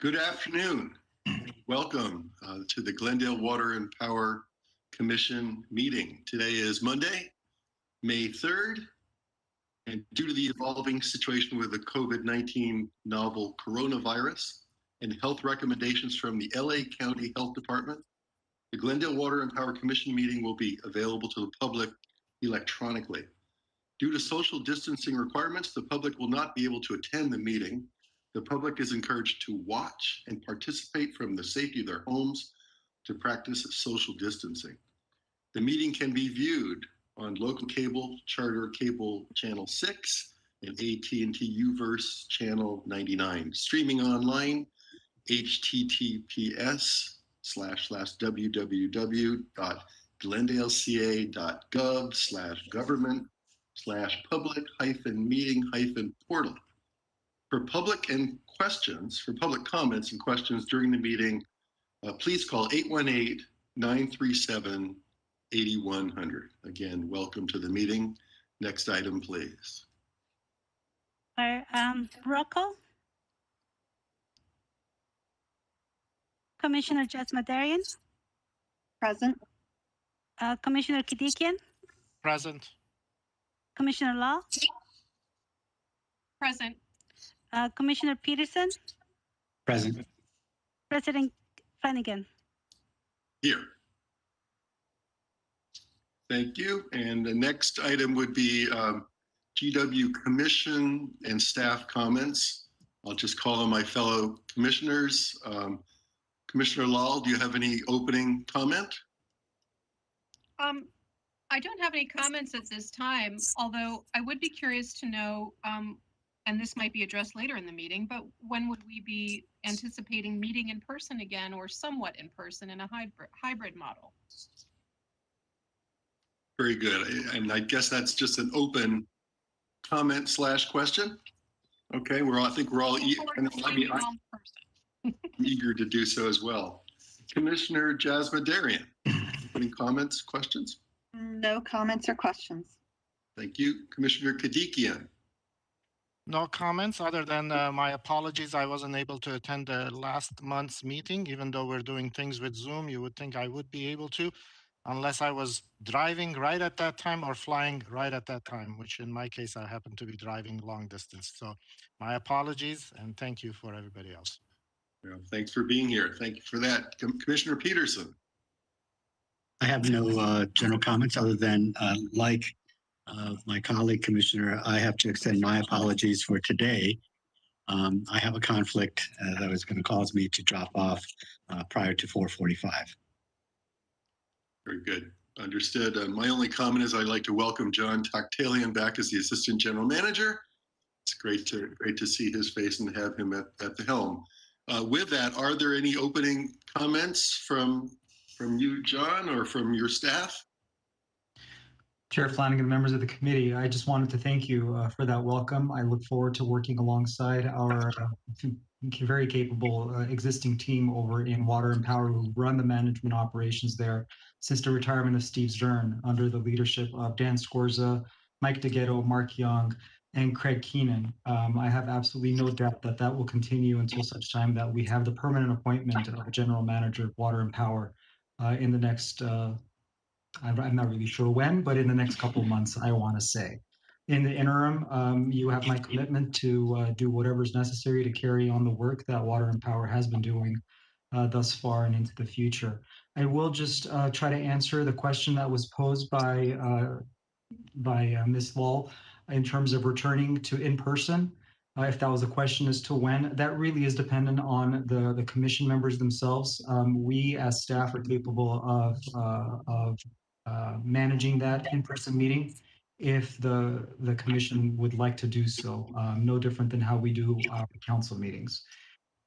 Good afternoon. Welcome to the Glendale Water and Power Commission meeting. Today is Monday, May 3rd, and due to the evolving situation with the COVID-19 novel coronavirus and health recommendations from the LA County Health Department, the Glendale Water and Power Commission meeting will be available to the public electronically. Due to social distancing requirements, the public will not be able to attend the meeting. The public is encouraged to watch and participate from the safety of their homes to practice social distancing. The meeting can be viewed on local cable, Charter Cable Channel 6, and AT&T UVerse Channel 99. Streaming online, https://www.glendale.ca.gov/government/public-meeting-portal. For public comments and questions during the meeting, please call 818-937-8100. Again, welcome to the meeting. Next item, please. Roll call. Commissioner Jasmadarian. Present. Commissioner Kadikian. Present. Commissioner Law. Present. Commissioner Peterson. Present. President Flanagan. Here. Thank you. And the next item would be GW Commission and staff comments. I'll just call on my fellow commissioners. Commissioner Lal, do you have any opening comment? I don't have any comments at this time, although I would be curious to know, and this might be addressed later in the meeting, but when would we be anticipating meeting in person again or somewhat in person in a hybrid model? Very good. And I guess that's just an open comment / question. Okay, I think we're all eager to do so as well. Commissioner Jasmadarian, any comments, questions? No comments or questions. Thank you. Commissioner Kadikian. No comments other than my apologies. I wasn't able to attend the last month's meeting, even though we're doing things with Zoom. You would think I would be able to, unless I was driving right at that time or flying right at that time, which in my case, I happen to be driving long distance. So my apologies and thank you for everybody else. Yeah, thanks for being here. Thank you for that. Commissioner Peterson. I have no general comments other than my colleague commissioner, I have to extend my apologies for today. I have a conflict that was going to cause me to drop off prior to 4:45. Very good. Understood. My only comment is I'd like to welcome John Toctalian back as the Assistant General Manager. It's great to see his face and have him at the helm. With that, are there any opening comments from you, John, or from your staff? Chair Flanagan, members of the committee, I just wanted to thank you for that welcome. I look forward to working alongside our very capable existing team over in Water and Power who run the management operations there since the retirement of Steve Zern under the leadership of Dan Scorza, Mike DeGhetto, Mark Young, and Craig Keenan. I have absolutely no doubt that that will continue until such time that we have the permanent appointment of a general manager of Water and Power in the next I'm not really sure when, but in the next couple of months, I want to say. In the interim, you have my commitment to do whatever is necessary to carry on the work that Water and Power has been doing thus far and into the future. I will just try to answer the question that was posed by Ms. Wall in terms of returning to in-person. If that was a question as to when, that really is dependent on the commission members themselves. We as staff are capable of managing that in-person meeting if the commission would like to do so, no different than how we do our council meetings.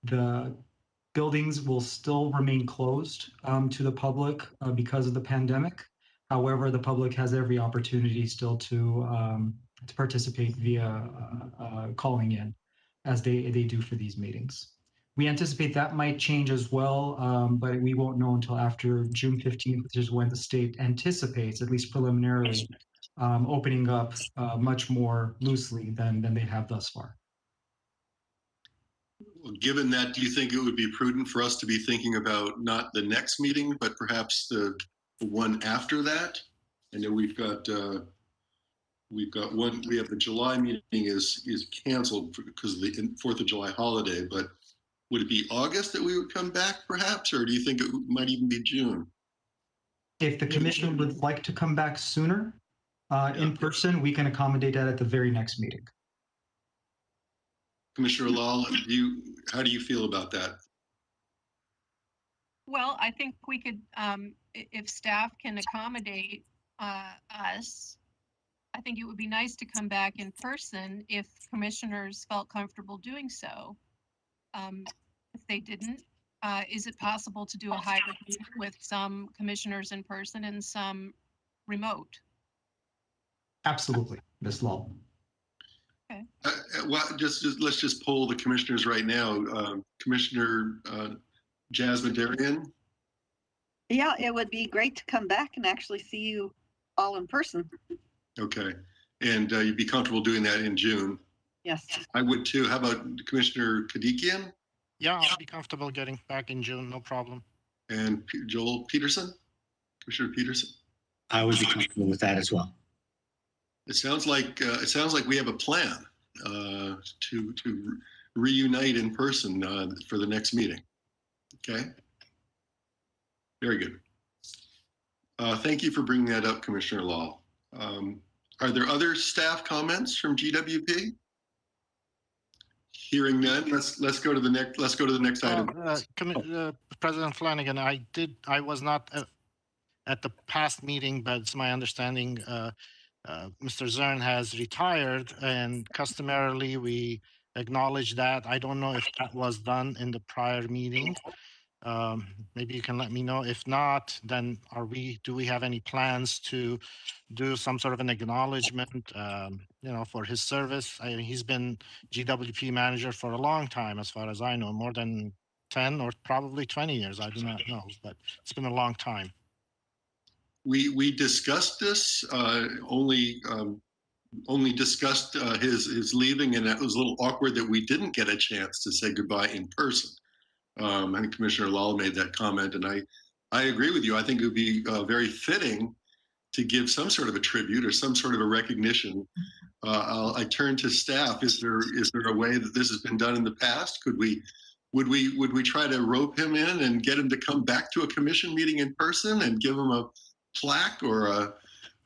The buildings will still remain closed to the public because of the pandemic. However, the public has every opportunity still to participate via calling in as they do for these meetings. We anticipate that might change as well, but we won't know until after June 15th, which is when the state anticipates, at least preliminarily, opening up much more loosely than they have thus far. given that, do you think it would be prudent for us to be thinking about not the next meeting, but perhaps the one after that? I know we've got one. We have the July meeting is canceled because of the 4th of July holiday. But would it be August that we would come back, perhaps, or do you think it might even be June? If the commission would like to come back sooner in person, we can accommodate that at the very next meeting. Commissioner Lal, how do you feel about that? Well, I think we could, if staff can accommodate us, I think it would be nice to come back in person if commissioners felt comfortable doing so. If they didn't, is it possible to do a hybrid meeting with some commissioners in person and some remote? Absolutely, Ms. Lal. Well, let's just poll the commissioners right now. Commissioner Jasmine Darian. Yeah, it would be great to come back and actually see you all in person. Okay, and you'd be comfortable doing that in June? Yes. I would too. How about Commissioner Kadikian? Yeah, I'll be comfortable getting back in June, no problem. And Joel Peterson? Commissioner Peterson? I would be comfortable with that as well. It sounds like we have a plan to reunite in person for the next meeting. Okay. Very good. Thank you for bringing that up, Commissioner Law. Are there other staff comments from GWP? Hearing none, let's go to the next item. President Flanagan, I was not at the past meeting, but it's my understanding Mr. Zern has retired, and customarily we acknowledge that. I don't know if that was done in the prior meeting. Maybe you can let me know. If not, then do we have any plans to do some sort of an acknowledgement, for his service? He's been GWP manager for a long time, as far as I know, more than 10 or probably 20 years. I do not know, but it's been a long time. We discussed this, only discussed his leaving, and it was a little awkward that we didn't get a chance to say goodbye in person. I think Commissioner Lal made that comment, and I agree with you. I think it would be very fitting to give some sort of a tribute or some sort of a recognition. I turn to staff. Is there a way that this has been done in the past? Would we try to rope him in and get him to come back to a commission meeting in person and give him a plaque or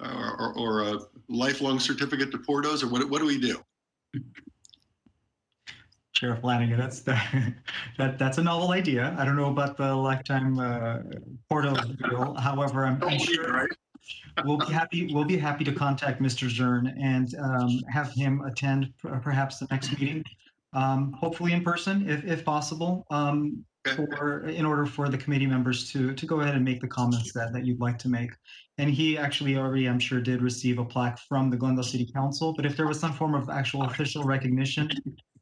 a lifelong certificate to Portos, or what do we do? Sheriff Flanagan, that's a novel idea. I don't know about the lifetime Porto deal. However, I'm sure we'll be happy to contact Mr. Zern and have him attend perhaps the next meeting, hopefully in person if possible, in order for the committee members to go ahead and make the comments that you'd like to make. And he actually already, I'm sure, did receive a plaque from the Glendale City Council. But if there was some form of actual official recognition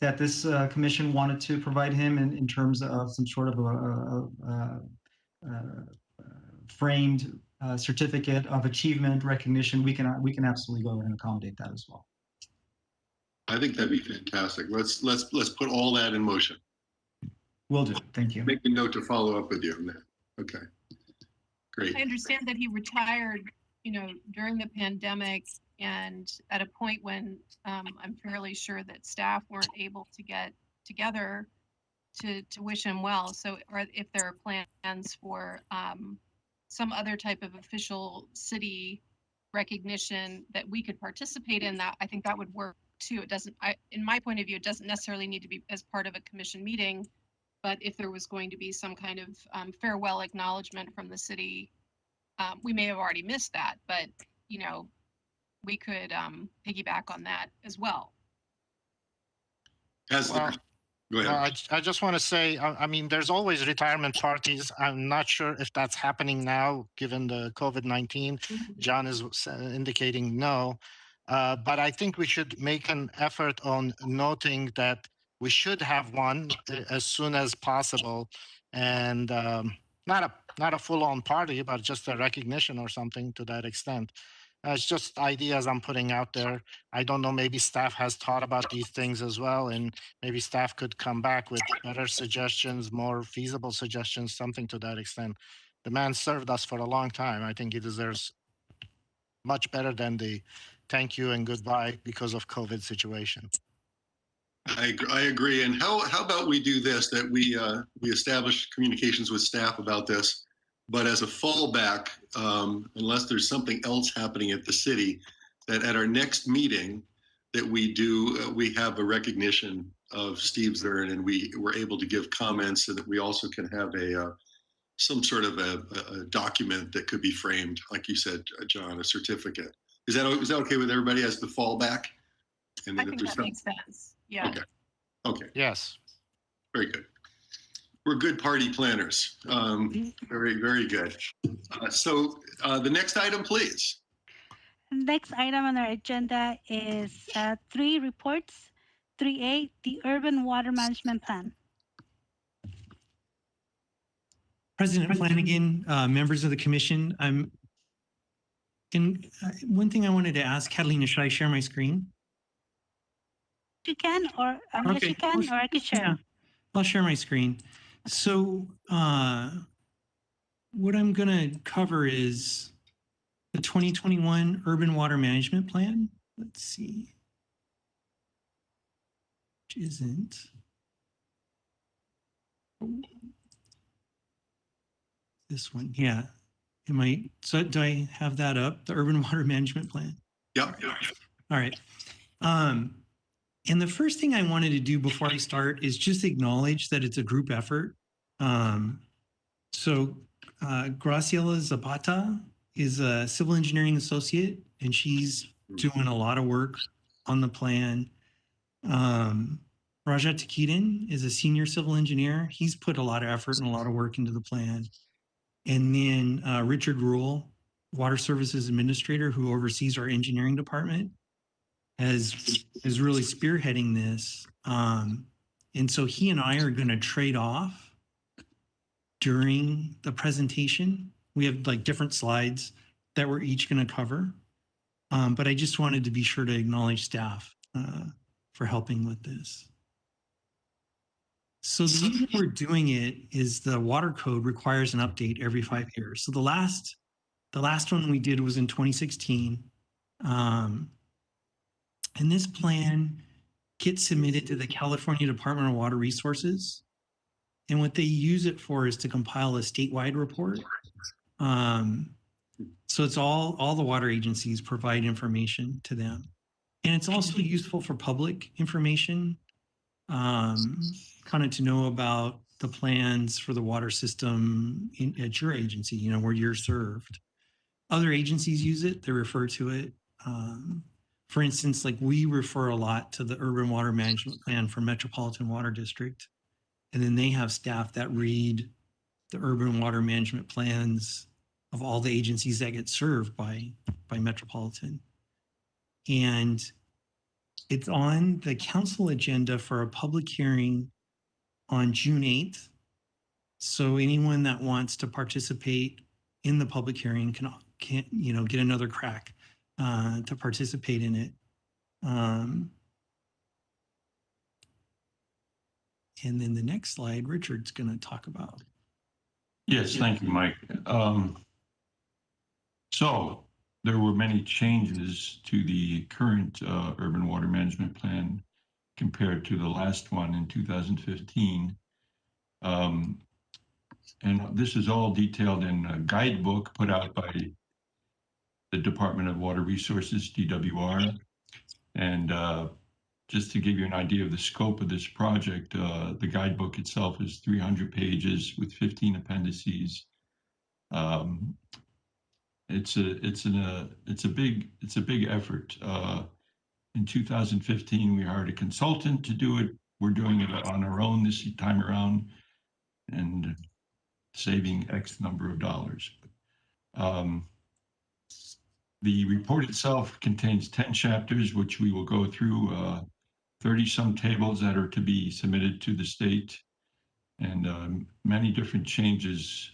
that this commission wanted to provide him in terms of some sort of a framed certificate of achievement recognition, we can absolutely go ahead and accommodate that as well. I think that'd be fantastic. Let's put all that in motion. Will do. Thank you. Make a note to follow up with you on that. Okay. Great. I understand that he retired, during the pandemic, and at a point when I'm fairly sure that staff weren't able to get together to wish him well. So, if there are plans for some other type of official city recognition that we could participate in, that I think that would work too. It doesn't, in my point of view, it doesn't necessarily need to be as part of a commission meeting. But if there was going to be some kind of farewell acknowledgement from the city, we may have already missed that, but we could piggyback on that as well. Go ahead. I just want to say, I mean, there's always retirement parties. I'm not sure if that's happening now, given the COVID-19. John is indicating no, but I think we should make an effort on noting that we should have one as soon as possible, and not a full-on party, but just a recognition or something to that extent. It's just ideas I'm putting out there. I don't know, maybe staff has thought about these things as well, and maybe staff could come back with better suggestions, more feasible suggestions, something to that extent. The man served us for a long time. I think he deserves much better than the thank you and goodbye because of COVID situation. I agree. And how about we do this, that we establish communications with staff about this, but as a fallback, unless there's something else happening at the city, that at our next meeting that we do, we have a recognition of Steve Zern, and we were able to give comments, so that we also can have some sort of a document that could be framed, like you said, John, a certificate. Is that okay with everybody as the fallback? And I then if think there's that makes sense. Yeah. Okay. Okay, Yes. very good. We're good party planners. Very, very good. So the next item, please. Next item on our agenda is 3 reports. 3A, the Urban Water Management Plan. President Flanagan, members of the commission, one thing I wanted to ask, Catalina, should I share my screen? You can, or yes, Okay. you can, or I can share. Yeah, I'll share my screen. So what I'm going to cover is the 2021 Urban Water Management Plan. Let's see. Which isn't. This one, yeah. So do I have that up? The Urban Water Management Plan? Yep. All right. And the first thing I wanted to do before I start is just acknowledge that it's a group effort. So Graciela Zapata is a civil engineering associate, and she's doing a lot of work on the plan. Raja Takidan is a senior civil engineer. He's put a lot of effort and a lot of work into the plan. And then Richard Rule, Water Services Administrator, who oversees our engineering department, is really spearheading this. And so he and I are going to trade off during the presentation. We have like different slides that we're each going to cover. But I just wanted to be sure to acknowledge staff for helping with this. So the reason we're doing it is the water code requires an update every 5 years. So the last one we did was in 2016. And this plan gets submitted to the California Department of Water Resources. And what they use it for is to compile a statewide report. So it's all the water agencies provide information to them. And it's also useful for public information, kind of to know about the plans for the water system at your agency, you know, where you're served. Other agencies use it, they refer to it. For instance, like we refer a lot to the Urban Water Management Plan for Metropolitan Water District. And then they have staff that read the urban water management plans of all the agencies that get served by Metropolitan. And it's on the council agenda for a public hearing on June 8th. So anyone that wants to participate in the public hearing can you know, get another crack to participate in it. And then the next slide, Richard's going to talk about. Yes, thank you, Mike. So there were many changes to the current urban water management plan compared to the last one in 2015. And this is all detailed in a guidebook put out by the Department of Water Resources, DWR. And just to give you an idea of the scope of this project, the guidebook itself is 300 pages with 15 appendices. It's a big effort. In 2015, we hired a consultant to do it. We're doing it on our own this time around, and saving X number of dollars. The report itself contains 10 chapters, which we will go through. 30-some tables that are to be submitted to the state, and many different changes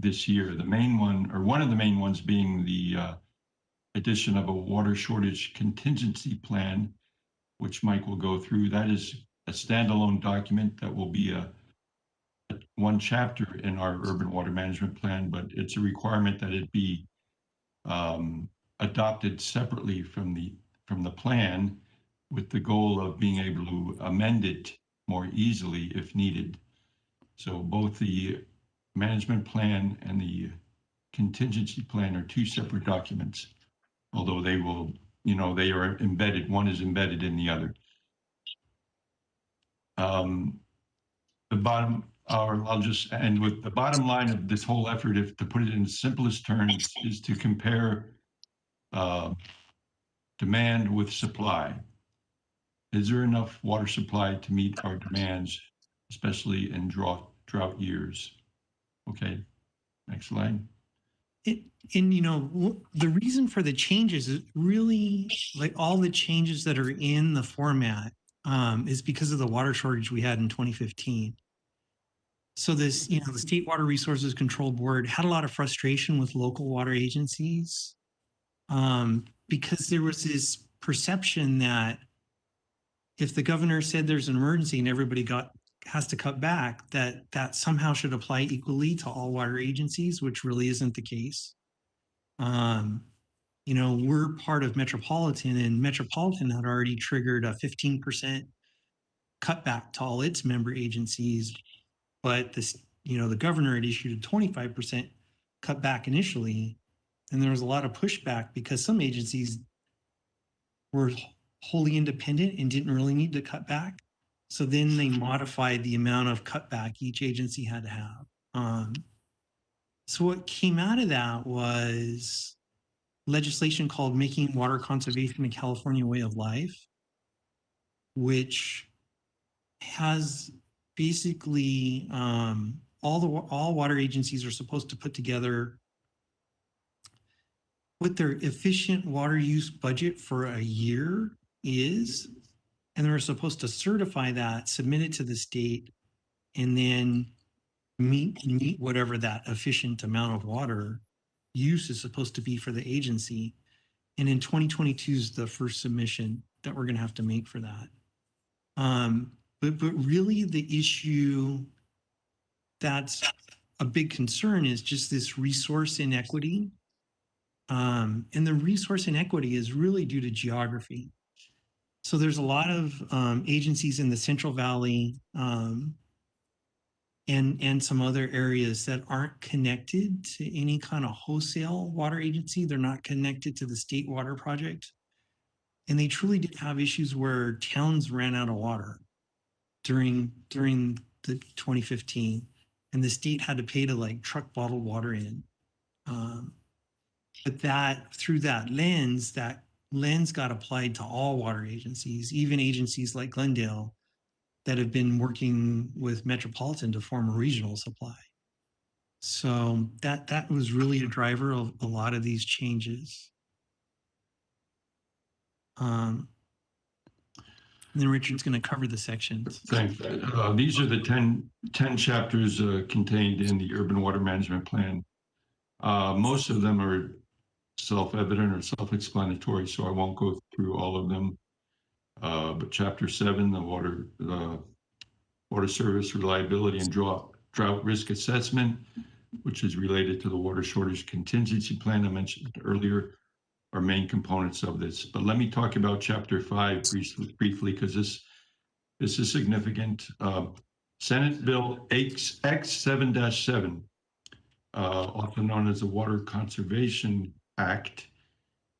this year. The main one, or one of the main ones, being the addition of a water shortage contingency plan, which Mike will go through. That is a standalone document that will be one chapter in our urban water management plan, but it's a requirement that it be adopted separately from the plan, with the goal of being able to amend it more easily if needed. So both the management plan and the contingency plan are two separate documents, although they will, they are embedded, one is embedded in the other. The bottom, or I'll just end with the bottom line of this whole effort, if to put it in the simplest terms, is to compare demand with supply. Is there enough water supply to meet our demands, especially in drought years? Okay, next slide. The reason for the changes is really like all the changes that are in the format is because of the water shortage we had in 2015. So this, the State Water Resources Control Board had a lot of frustration with local water agencies because there was this perception that if the governor said there's an emergency and everybody has to cut back, that somehow should apply equally to all water agencies, which really isn't the case. We're part of Metropolitan, and Metropolitan had already triggered a 15% cutback to all its member agencies, but the governor had issued a 25% cutback initially, and there was a lot of pushback because some agencies were wholly independent and didn't really need to cut back. So then they modified the amount of cutback each agency had to have. So what came out of that was legislation called Making Water Conservation a California Way of Life, which has basically all water agencies are supposed to put together what their efficient water use budget for a year is, and they're supposed to certify that, submit it to the state, and then meet whatever that efficient amount of water use is supposed to be for the agency. And in 2022 is the first submission that we're going to have to make for that. But really the issue that's a big concern is just this resource inequity. And the resource inequity is really due to geography. So there's a lot of agencies in the Central Valley and some other areas that aren't connected to any kind of wholesale water agency. They're not connected to the state water project. And they truly did have issues where towns ran out of water during the 2015, and the state had to pay to truck bottled water in. But through that lens got applied to all water agencies, even agencies like Glendale that have been working with Metropolitan to form a regional supply. So that was really a driver of a lot of these changes. And then Richard's going to cover the sections. Thanks. These are the 10 chapters contained in the Urban Water Management Plan. Most of them are self-evident or self-explanatory, so I won't go through all of them. But Chapter 7, the water service reliability and drought risk assessment, which is related to the water shortage contingency plan I mentioned earlier, are main components of this. But let me talk about Chapter 5 briefly, because this is significant. Senate Bill X7-7, also known as the Water Conservation Act,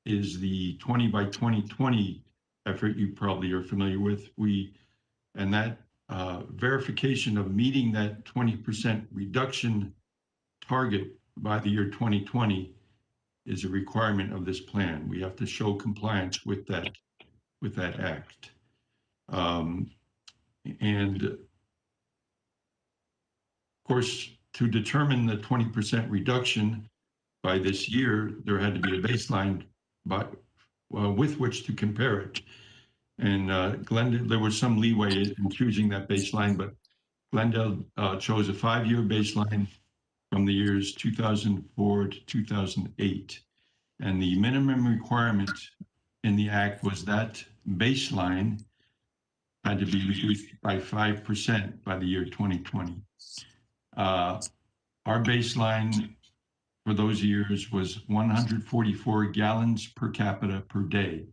is the 20 by 2020 effort you probably are familiar with. And that verification of meeting that 20% reduction target by the year 2020 is a requirement of this plan. We have to show compliance with that act. And of course, to determine the 20% reduction by this year, there had to be a baseline with which to compare it. And Glendale, there was some leeway in choosing that baseline, but Glendale chose a 5-year baseline from the years 2004 to 2008. And the minimum requirement in the act was that baseline had to be reduced by 5% by the year 2020. Our baseline for those years was 144 gallons per capita per day.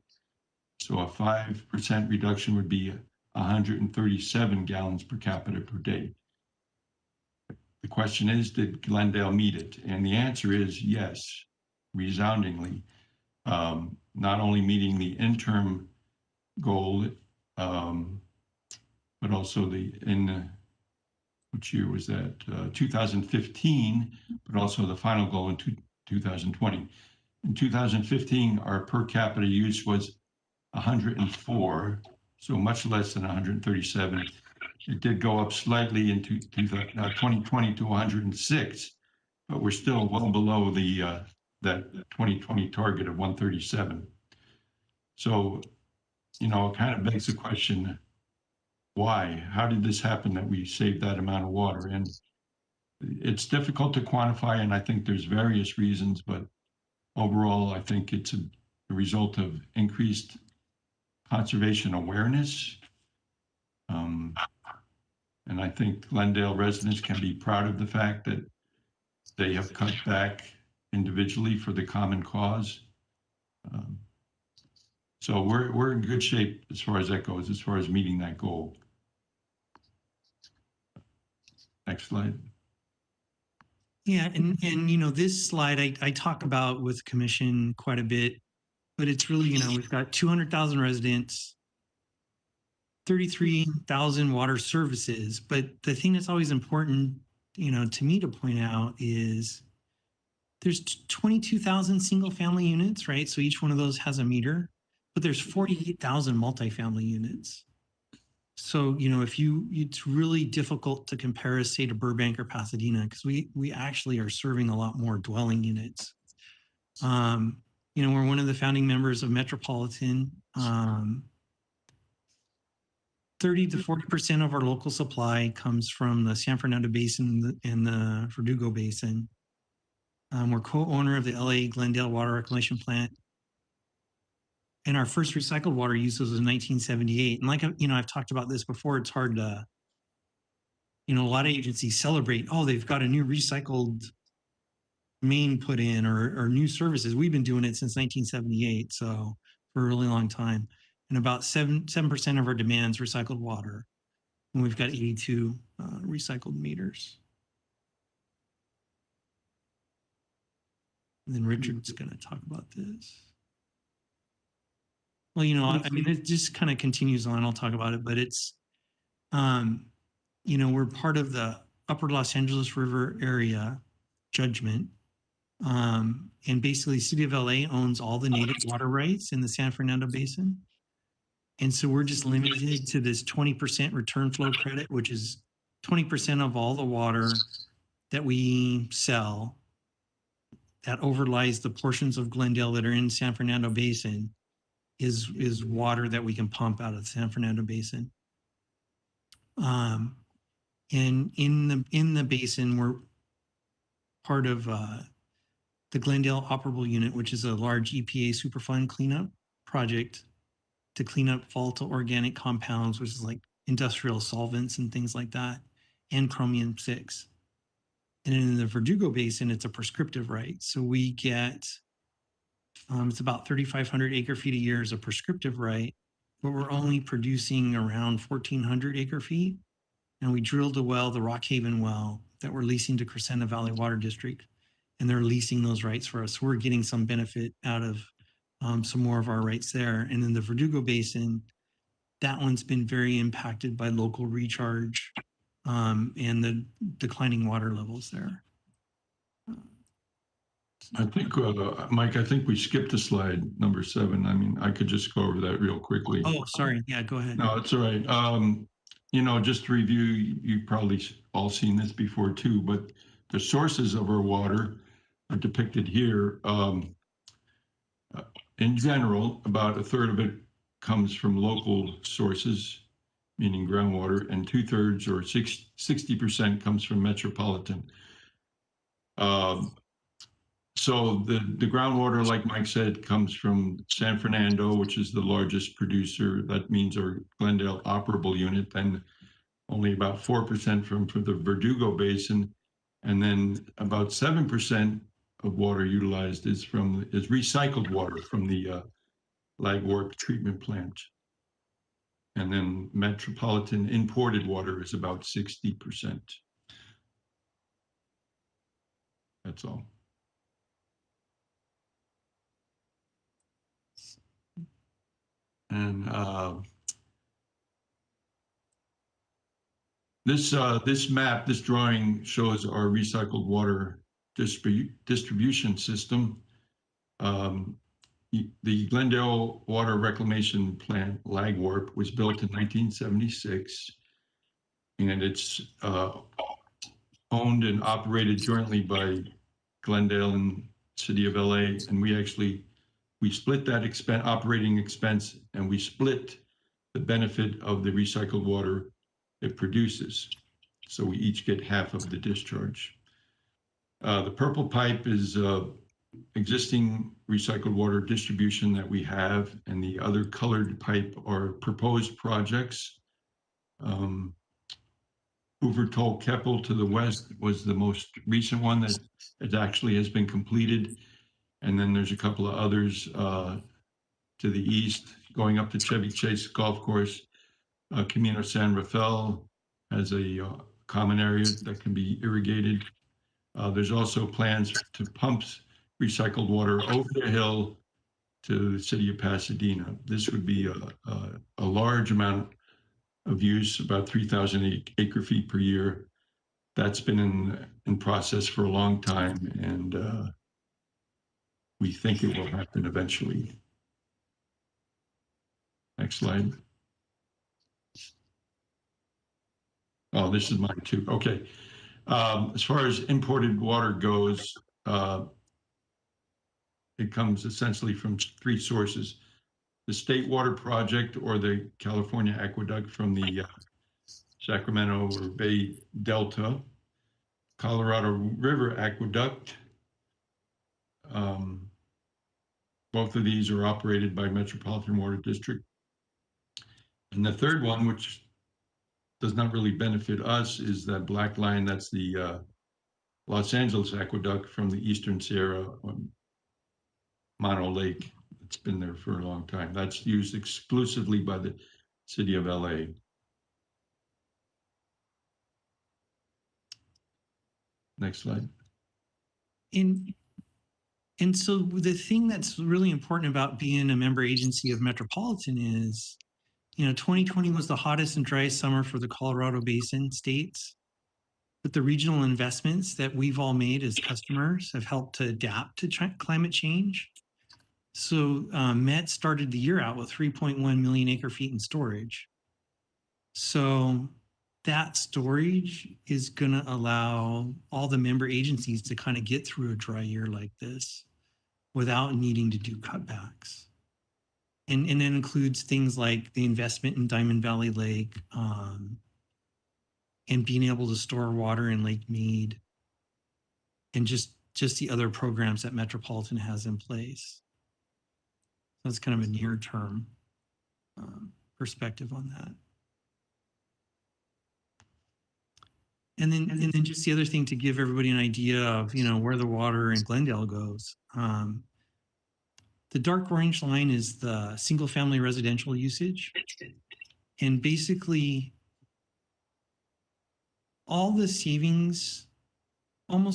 So a 5% reduction would be 137 gallons per capita per day. The question is, did Glendale meet it? And the answer is yes, resoundingly. Not only meeting the interim goal, but also which year was that? 2015, but also the final goal in 2020. In 2015, our per capita use was 104, so much less than 137. It did go up slightly in 2020 to 106, but we're still well below that 2020 target of 137. So, it kind of begs the question, why? How did this happen that we saved that amount of water? And it's difficult to quantify, and I think there's various reasons, but overall, I think it's a result of increased conservation awareness. And I think Glendale residents can be proud of the fact that they have cut back individually for the common cause. So we're in good shape as far as that goes, as far as meeting that goal. Next slide. Yeah, and this slide I talk about with commission quite a bit, but it's really, we've got 200,000 residents, 33,000 water services. But the thing that's always important, to me to point out is there's 22,000 single family units, right? So each one of those has a meter, but there's 48,000 multifamily units. So, it's really difficult to compare us, say, to Burbank or Pasadena, because we actually are serving a lot more dwelling units. We're one of the founding members of Metropolitan. 30 to 40% of our local supply comes from the San Fernando Basin and the Verdugo Basin. We're co-owner of the LA Glendale Water Reclamation Plant. And our first recycled water use was in 1978. And like, I've talked about this before, it's hard to, a lot of agencies celebrate, oh, they've got a new recycled main put in or new services. We've been doing it since 1978, so for a really long time. And about 7% of our demand's recycled water. And we've got 82 recycled meters. And then Richard's going to talk about this. Well, it just kind of continues on. I'll talk about it, but it's, we're part of the Upper Los Angeles River area judgment. And basically, City of LA owns all the native water rights in the San Fernando Basin. And so we're just limited to this 20% return flow credit, which is 20% of all the water that we sell that overlies the portions of Glendale that are in San Fernando Basin is water that we can pump out of the San Fernando Basin. And in the basin, we're part of the Glendale Operable Unit, which is a large EPA Superfund cleanup project to clean up volatile organic compounds, which is like industrial solvents and things like that, and chromium-6. And in the Verdugo Basin, it's a prescriptive right. So we get, it's about 3,500 acre feet a year as a prescriptive right, but we're only producing around 1,400 acre feet. And we drilled a well, the Rockhaven well, that we're leasing to Crescenta Valley Water District, and they're leasing those rights for us. So we're getting some benefit out of some more of our rights there. And in the Verdugo Basin, that one's been very impacted by local recharge and the declining water levels there. I think, Mike, I think we skipped a slide, number 7. I mean, I could just go over that real quickly. Oh, sorry. Yeah, go ahead. No, it's all right. Just to review, you've probably all seen this before too, but the sources of our water are depicted here. In general, about a third of it comes from local sources, meaning groundwater, and 2/3 or 60% comes from Metropolitan. So the groundwater, like Mike said, comes from San Fernando, which is the largest producer. That means our Glendale operable unit, then only about 4% from the Verdugo Basin, and then about 7% of water utilized is recycled water from the Lagwarp treatment plant. And then Metropolitan imported water is about 60%. That's all. And this map, this drawing shows our recycled water distribution system. The Glendale Water Reclamation Plant, Lagwarp, was built in 1976, and it's owned and operated jointly by Glendale and City of LA. And we split that operating expense, and we split the benefit of the recycled water it produces. So we each get half of the discharge. The purple pipe is existing recycled water distribution that we have, and the other colored pipe are proposed projects. Hoover Toll Keppel to the west was the most recent one that it actually has been completed. And then there's a couple of others to the east, going up to Chevy Chase Golf Course. Camino San Rafael has a common area that can be irrigated. There's also plans to pump recycled water over the hill to the city of Pasadena. This would be a large amount of use, about 3,000 acre feet per year. That's been in process for a long time, and we think it will happen eventually. Next slide. Oh, this is mine too. Okay. As far as imported water goes, it comes essentially from three sources: the State Water Project, or the California Aqueduct from the Sacramento or Bay Delta, Colorado River Aqueduct. Both of these are operated by Metropolitan Water District. And the third one, which does not really benefit us, is that black line. That's the Los Angeles Aqueduct from the Eastern Sierra on Mono Lake. It's been there for a long time. That's used exclusively by the city of LA. Next slide. And so the thing that's really important about being a member agency of Metropolitan is, 2020 was the hottest and driest summer for the Colorado Basin states. But the regional investments that we've all made as customers have helped to adapt to climate change. So Met started the year out with 3.1 million acre feet in storage. So that storage is going to allow all the member agencies to kind of get through a dry year like this without needing to do cutbacks. And that includes things like the investment in Diamond Valley Lake, and being able to store water in Lake Mead, and just the other programs that Metropolitan has in place. So that's kind of a near-term perspective on that. And then just the other thing to give everybody an idea of, where the water in Glendale goes. The dark orange line is the single-family residential usage. And basically, almost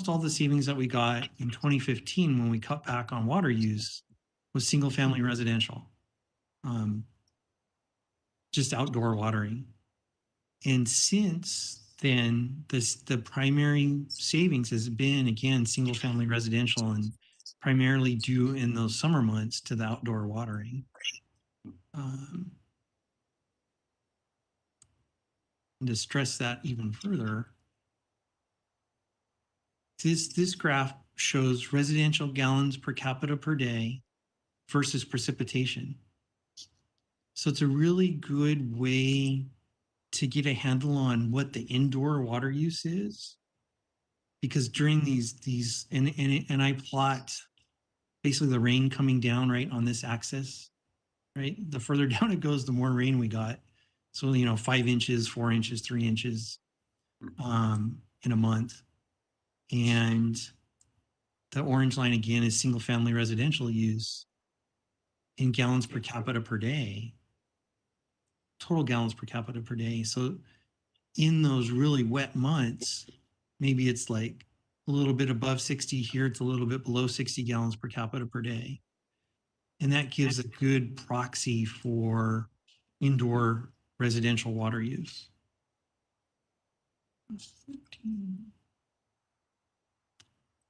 all the savings that we got in 2015 when we cut back on water use was single-family residential, just outdoor watering. And since then, the primary savings has been, again, single-family residential, and primarily due in those summer months to the outdoor watering. And to stress that even further, this graph shows residential gallons per capita per day versus precipitation. So it's a really good way to get a handle on what the indoor water use is, because during these and I plot basically the rain coming down right on this axis, right? The further down it goes, the more rain we got. So, 5 inches, 4 inches, 3 inches in a month. And the orange line again is single family residential use in gallons per capita per day, total gallons per capita per day. So in those really wet months, maybe it's like a little bit above 60 here, it's a little bit below 60 gallons per capita per day. And that gives a good proxy for indoor residential water use.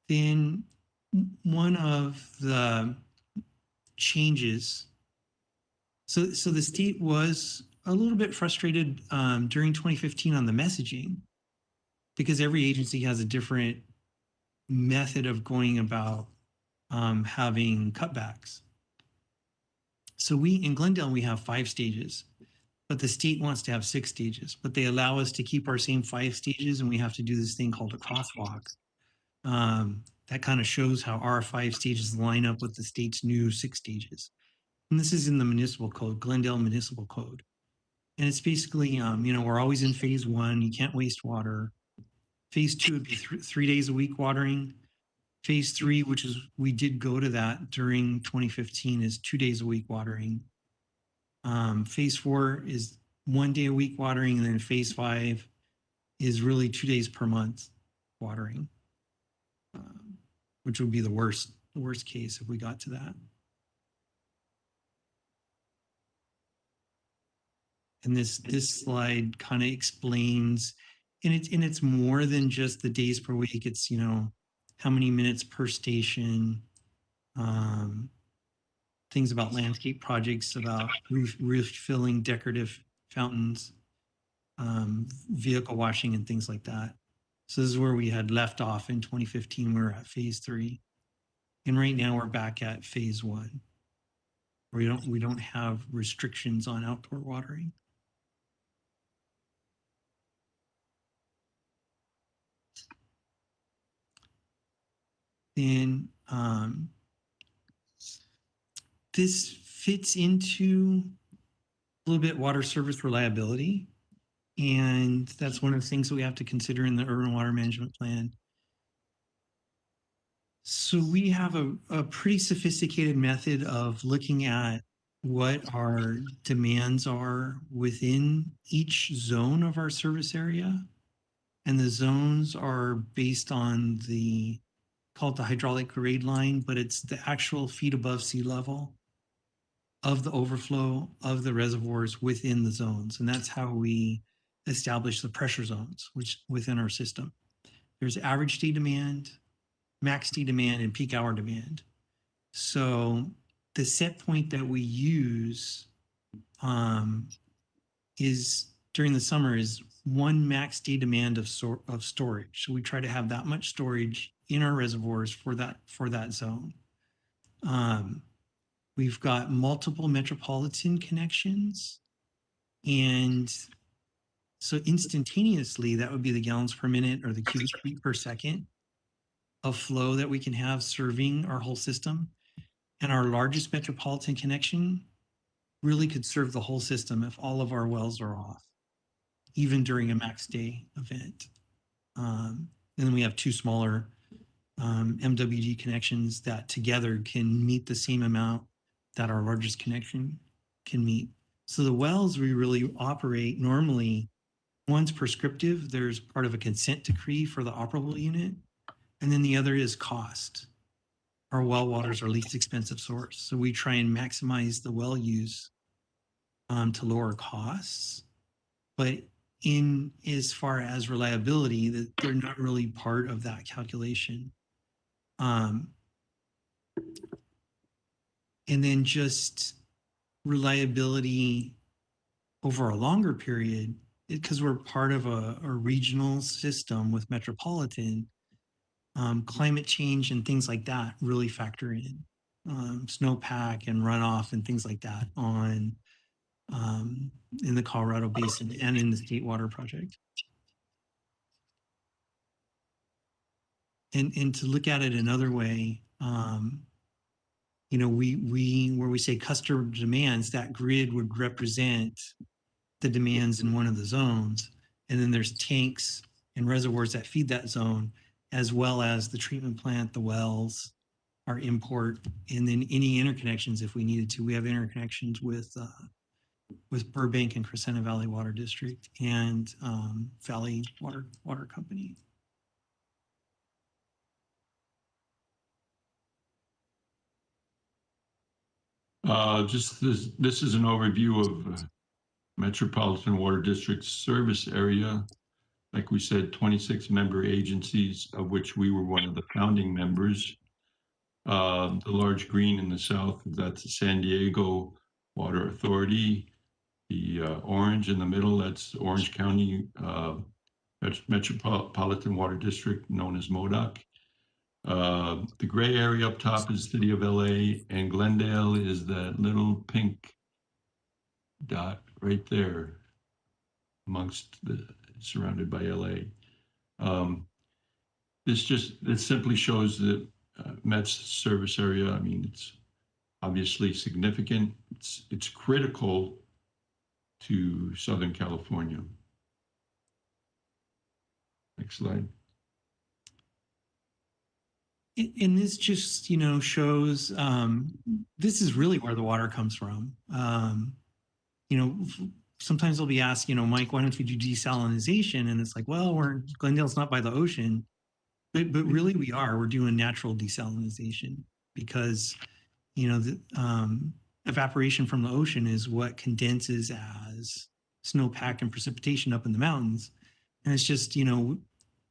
Then one of the changes, so the state was a little bit frustrated during 2015 on the messaging, because every agency has a different method of going about having cutbacks. So in Glendale, we have 5 stages, but the state wants to have 6 stages, but they allow us to keep our same 5 stages, and we have to do this thing called a crosswalk. That kind of shows how our 5 stages line up with the state's new 6 stages. And this is in the municipal code, Glendale Municipal Code. And it's basically, we're always in phase 1, you can't waste water. Phase 2 would be 3 days a week watering. Phase 3, which is, we did go to that during 2015, is 2 days a week watering. Phase 4 is 1 day a week watering, and then phase 5 is really 2 days per month watering, which would be the worst case if we got to that. And this slide kind of explains, and it's more than just the days per week. It's, how many minutes per station, things about landscape projects, about roof filling, decorative fountains, vehicle washing, and things like that. So this is where we had left off in 2015. We were at phase 3, and right now we're back at phase 1. We don't have restrictions on outdoor watering. Then this fits into a little bit water service reliability. And that's one of the things that we have to consider in the urban water management plan. So we have a pretty sophisticated method of looking at what our demands are within each zone of our service area. And the zones are based on called the hydraulic grade line, but it's the actual feet above sea level of the overflow of the reservoirs within the zones. And that's how we establish the pressure zones, which within our system. There's average day demand, max day demand, and peak hour demand. So the set point that we use is during the summer is 1 max day demand of storage. So we try to have that much storage in our reservoirs for that zone. We've got multiple Metropolitan connections, and so instantaneously, that would be the gallons per minute or the cubic feet per second of flow that we can have serving our whole system. And our largest Metropolitan connection really could serve the whole system if all of our wells are off, even during a max day event. And then we have 2 smaller MWD connections that together can meet the same amount that our largest connection can meet. So the wells we really operate normally, one's prescriptive, there's part of a consent decree for the operable unit, and then the other is cost. Our well water is our least expensive source. So we try and maximize the well use to lower costs. But in as far as reliability, that they're not really part of that calculation. And then just reliability over a longer period, because we're part of a regional system with Metropolitan, climate change and things like that really factor in. Snowpack and runoff and things like that on in the Colorado Basin and in the State Water Project. and to look at it another way, you know, where we say customer demands, that grid would represent the demands in one of the zones. And then there's tanks and reservoirs that feed that zone, as well as the treatment plant, the wells, our import, and then any interconnections if we needed to. We have interconnections with Burbank and Crescenta Valley Water District and Valley Water Company. Just this is an overview of Metropolitan Water District service area. Like we said, 26 member agencies, of which we were one of the founding members. The large green in the south, that's the San Diego Water Authority. The orange in the middle, that's Orange County Metropolitan Water District, known as MODOC. The gray area up top is City of LA, and Glendale is that little pink dot right there amongst the, surrounded by LA. This simply shows that Met's service area, I mean, it's obviously significant. It's critical to Southern California. Next slide. And this just, you know, shows this is really where the water comes from. You know, sometimes they'll be asked, you know, Mike, why don't we do desalinization? And it's like, well, Glendale's not by the ocean, but really we are. We're doing natural desalinization because, you know, the evaporation from the ocean is what condenses as snowpack and precipitation up in the mountains. And it's just, you know,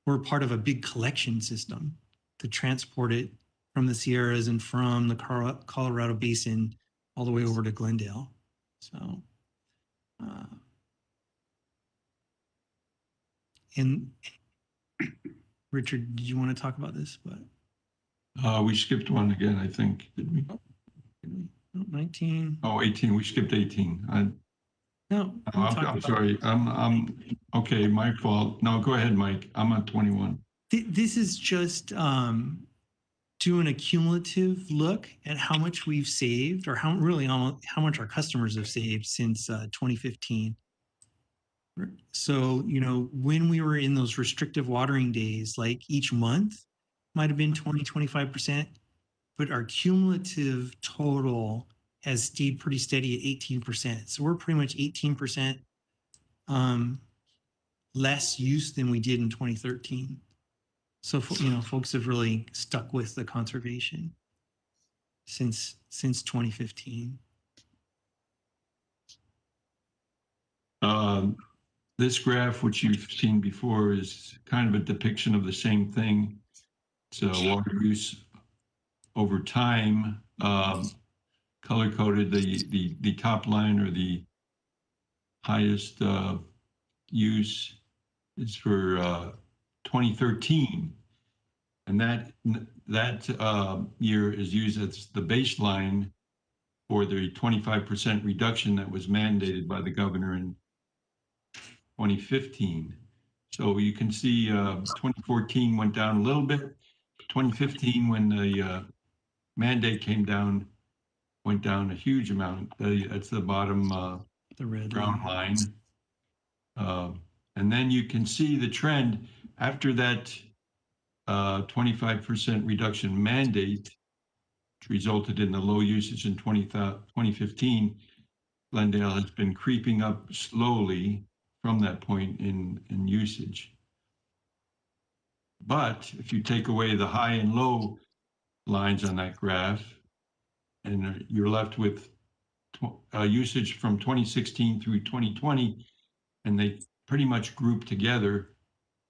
we're part of a big collection system to transport it from the Sierras and from the Colorado Basin all the way over to Glendale. So, and Richard, did you want to talk about this? But We skipped one again, I think, did we? Oh, 19. Oh, 18, we skipped 18. No, I'm sorry, I'm okay, my fault. No, go ahead, Mike, I'm on 21. This is just doing a cumulative look at how much we've saved, or how much our customers have saved since 2015. So, you know, when we were in those restrictive watering days, like each month might have been 20, 25%, but our cumulative total has stayed pretty steady at 18%. So we're pretty much 18% less use than we did in 2013. So, you know, folks have really stuck with the conservation since 2015. This graph, which you've seen before, is kind of a depiction of the same thing. It's water use over time, color-coded. The top line, or the highest use, is for 2013, and that year is used as the baseline for the 25% reduction that was mandated by the governor in 2015. So you can see 2014 went down a little bit. 2015, when the mandate came down, went down a huge amount. That's the bottom the red brown line. And then you can see the trend after that 25% reduction mandate, which resulted in the low usage in 2015. Glendale has been creeping up slowly from that point in usage. But if you take away the high and low lines on that graph, and you're left with usage from 2016 through 2020, and they pretty much group together,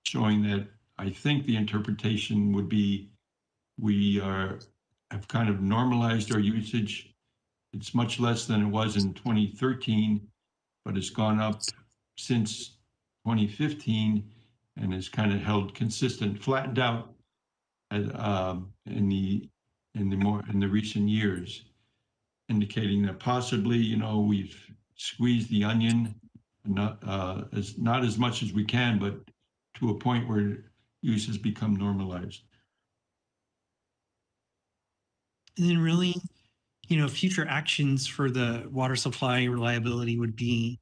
showing that I think the interpretation would be we have kind of normalized our usage. It's much less than it was in 2013, but it's gone up since 2015 and has kind of held consistent, flattened out in the recent years, indicating that possibly, you know, we've squeezed the onion, not as much as we can, but to a point where use has become normalized. And then really, future actions for the water supply reliability would be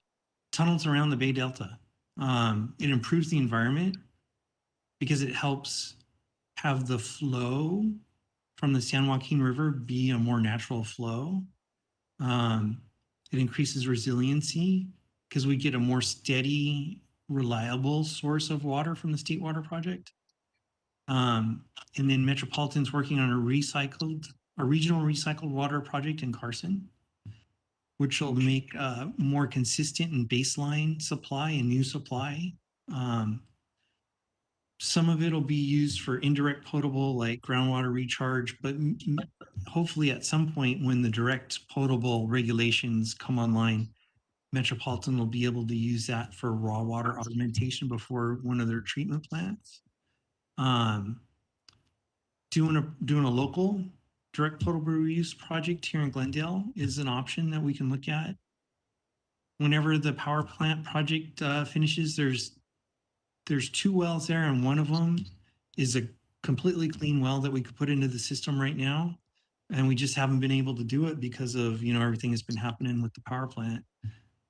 tunnels around the Bay Delta. It improves the environment because it helps have the flow from the San Joaquin River be a more natural flow. It increases resiliency because we get a more steady, reliable source of water from the State Water Project. And then Metropolitan's working on a regional recycled water project in Carson, which will make more consistent and baseline supply and new supply. Some of it will be used for indirect potable, like groundwater recharge, but hopefully at some point when the direct potable regulations come online, Metropolitan will be able to use that for raw water augmentation before one of their treatment plants. Doing a local direct potable reuse project here in Glendale is an option that we can look at. Whenever the power plant project finishes, there's 2 wells there, and one of them is a completely clean well that we could put into the system right now. And we just haven't been able to do it because of, everything that's been happening with the power plant.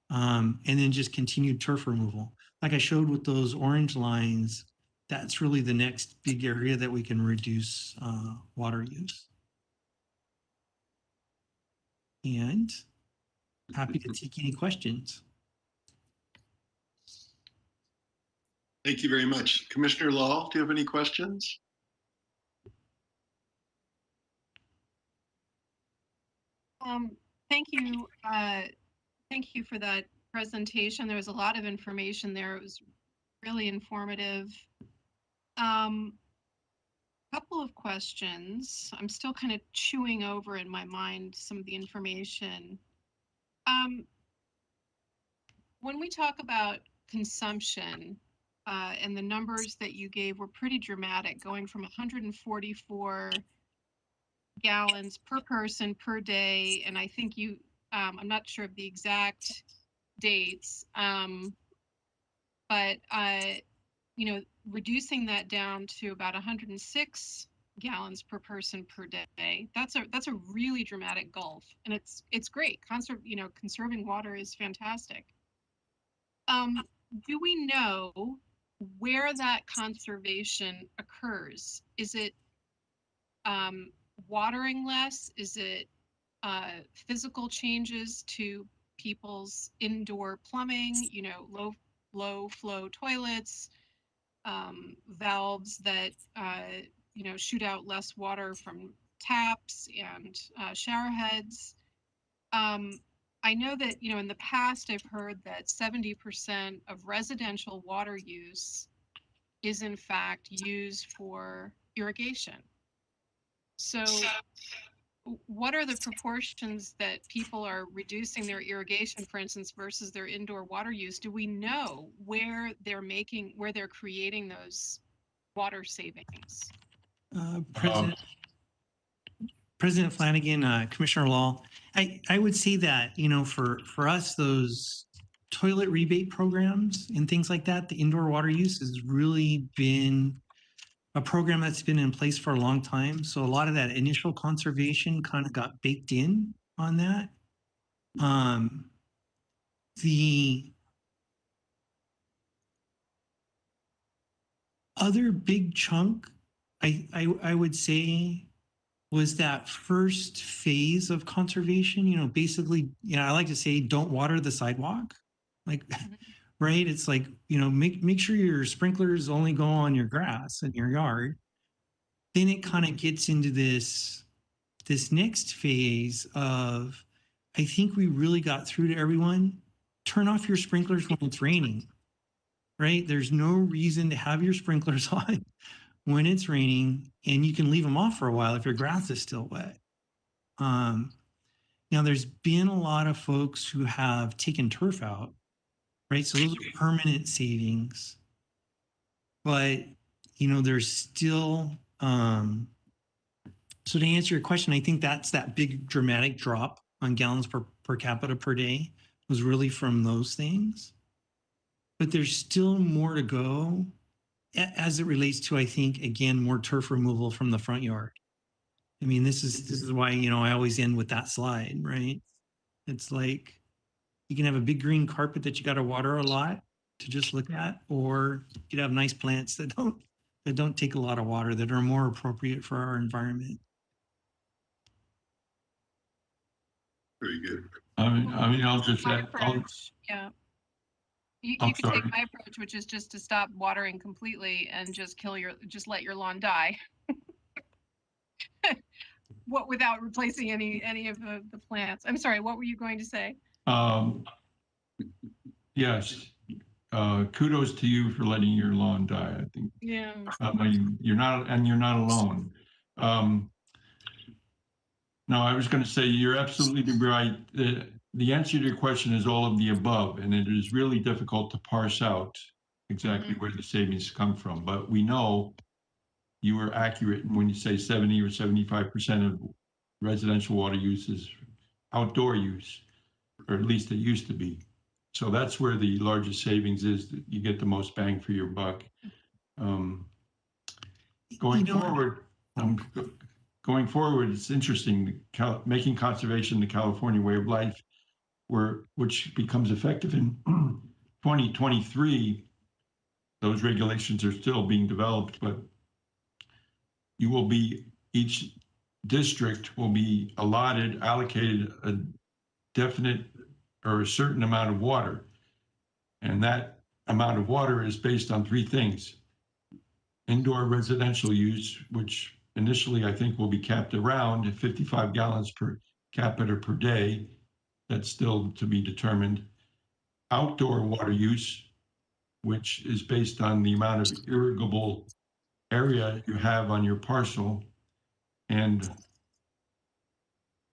And then just continued turf removal. Like I showed with those orange lines, that's really the next big area that we can reduce water use. And happy to take any questions. Thank you very much. Commissioner Law, do you have any questions? Thank you. Thank you for that presentation. There was a lot of information there. It was really informative. Couple of questions. I'm still kind of chewing over in my mind some of the information. When we talk about consumption, and the numbers that you gave were pretty dramatic, going from 144 gallons per person per day, and I think you, I'm not sure of the exact dates, but reducing that down to about 106 gallons per person per day. That's a really dramatic gulf, and it's great. Conserving water is fantastic. Do we know where that conservation occurs? Is it watering less? Is it physical changes to people's indoor plumbing? Low flow toilets, valves that shoot out less water from taps and shower heads. I know that in the past I've heard that 70% of residential water use is in fact used for irrigation. So what are the proportions that people are reducing their irrigation, for instance, versus their indoor water use? Do we know where they're creating those water savings? President Flanagan, Commissioner Law, I would say that, for us, those toilet rebate programs and things like that, the indoor water use has really been a program that's been in place for a long time. So a lot of that initial conservation kind of got baked in on that. The other big chunk, I would say, was that first phase of conservation. Basically, I like to say, don't water the sidewalk. Like, right? It's like, make sure your sprinklers only go on your grass in your yard. Then it kind of gets into this next phase of, I think we really got through to everyone. Turn off your sprinklers when it's raining, right? There's no reason to have your sprinklers on when it's raining, and you can leave them off for a while if your grass is still wet. Now, there's been a lot of folks who have taken turf out, right? So those are permanent savings. But, there's still, so to answer your question, I think that's that big dramatic drop on gallons per capita per day was really from those things. But there's still more to go as it relates to, I think, again, more turf removal from the front yard. I mean, this is why, you know, I always end with that slide, right? It's like you can have a big green carpet that you got to water a lot to just look at, or you could have nice plants that don't take a lot of water, that are more appropriate for our environment. Very good. I mean, I'll just My add, approach, yeah. You I'm could take sorry. my approach, which is just to stop watering completely and just let your lawn die. What, without replacing any of the plants. I'm sorry, what were you going to say? Yes, kudos to you for letting your lawn die. I think Yeah. you're not alone. No, I was going to say you're absolutely right. The answer to your question is all of the above, and it is really difficult to parse out exactly where the savings come from. But we know you were accurate when you say 70 or 75% of residential water use is outdoor use, or at least it used to be. So that's where the largest savings is, that you get the most bang for your buck. Going forward, it's interesting, making conservation the California way of life, which becomes effective in 2023. Those regulations are still being developed, but each district will be allocated a definite or a certain amount of water. And that amount of water is based on three things: indoor residential use, which initially I think will be capped around 55 gallons per capita per day. That's still to be determined. Outdoor water use, which is based on the amount of irrigable area you have on your parcel, and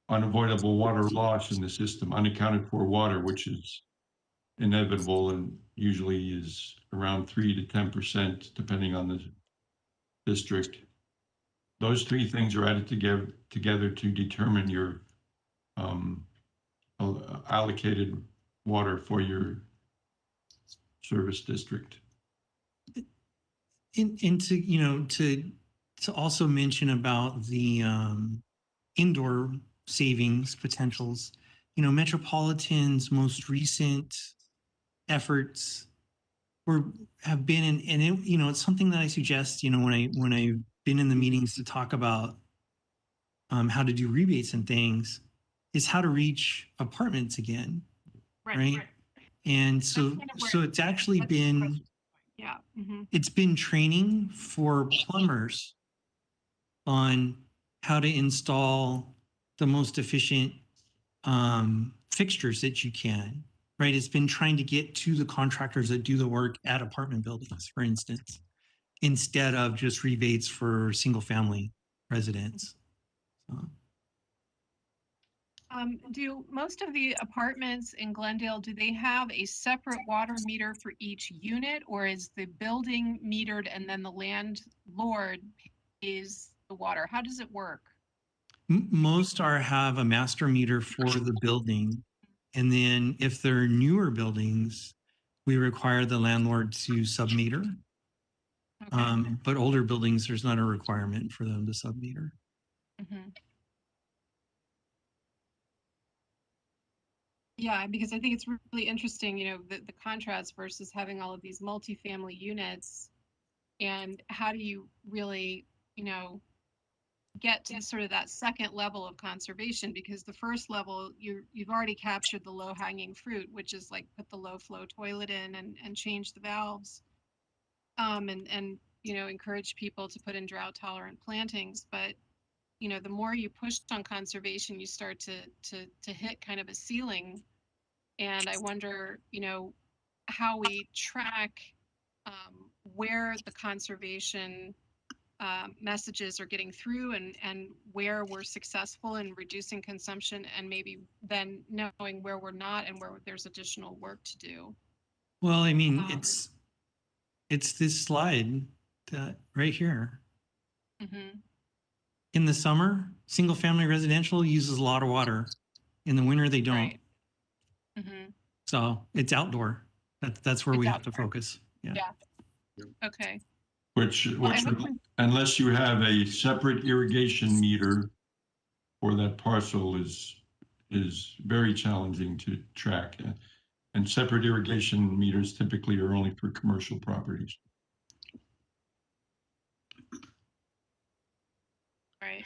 unavoidable water loss in the system, unaccounted for water, which is inevitable and usually is around 3 to 10%, depending on the district. Those three things are added together to determine your allocated water for your service district. And to, you know, to also mention about the indoor savings potentials, you know, Metropolitan's most recent efforts have been and it, you know, it's something that I suggest, you know, when I've been in the meetings to talk about how to do rebates and things, is how to reach apartments again, right? And so it's actually been, yeah, it's been training for plumbers on how to install the most efficient fixtures that you can, right? It's been trying to get to the contractors that do the work at apartment buildings, for instance, instead of just rebates for single family residents. So. Do most of the apartments in Glendale, do they have a separate water meter for each unit, or is the building metered and then the landlord pays the water? How does it work? Most have a master meter for the building. And then if they're newer buildings, we require the landlord to submeter. Okay. But older buildings, there's not a requirement for them to submeter. Yeah, because I think it's really interesting, you know, the contrast versus having all of these multifamily units, and how do you really, you know, get to sort of that second level of conservation, because the first level you've already captured the low hanging fruit, which is like put the low flow toilet in and change the valves, and you know, encourage people to put in drought tolerant plantings. But you know, the more you push on conservation, you start to hit kind of a ceiling. And I wonder, you know, how we track where the conservation messages are getting through, and where we're successful in reducing consumption, and maybe then knowing where we're not and where there's additional work to do. Well, I mean, it's this slide that right here. In the summer, single family residential uses a lot of water. In the winter, they don't. Right. So it's outdoor. That's where we have to focus. Yeah. Okay. Which unless you have a separate irrigation meter for that parcel is very challenging to track. And separate irrigation meters typically are only for commercial properties. Right.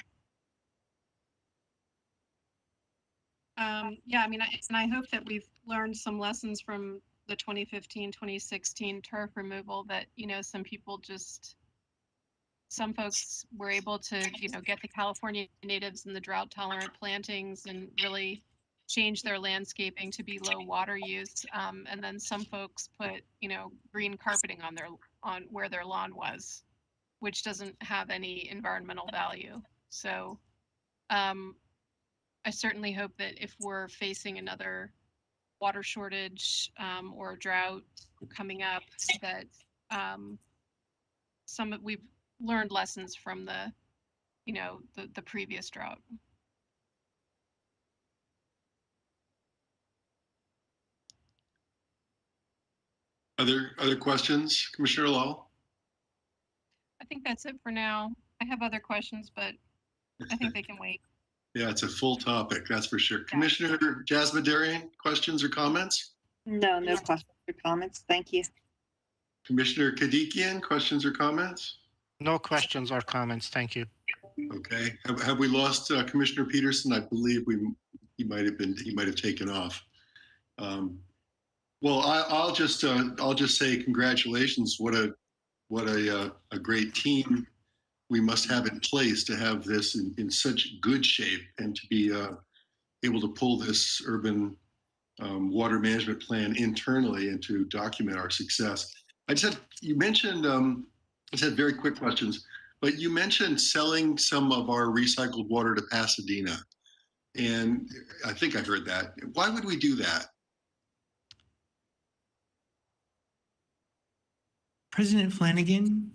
Yeah, I mean, I hope that we've learned some lessons from the 2015, 2016 turf removal that, you know, some folks were able to, you know, get the California natives and the drought tolerant plantings and really change their landscaping to be low water use. And then some folks put, you know, green carpeting on where their lawn was, which doesn't have any environmental value. So I certainly hope that if we're facing another water shortage or drought coming up, that we've learned lessons from the previous drought. Other questions, Commissioner Lowell? I think that's it for now. I have other questions, but I think they can wait. Yeah, it's a full topic, that's for sure. Yeah. Commissioner Jasmine, questions or comments? No questions or comments. Thank you. Commissioner Kadikian, questions or comments? No questions or comments. Thank you. Okay. Have we lost Commissioner Peterson? I believe he might have taken off. Well, I'll just say congratulations. What a great team we must have in place to have this in such good shape and to be able to pull this urban water management plan internally and to document our success. You mentioned, I just had very quick questions, but you mentioned selling some of our recycled water to Pasadena. And I think I heard that. Why would we do that? President Flanagan,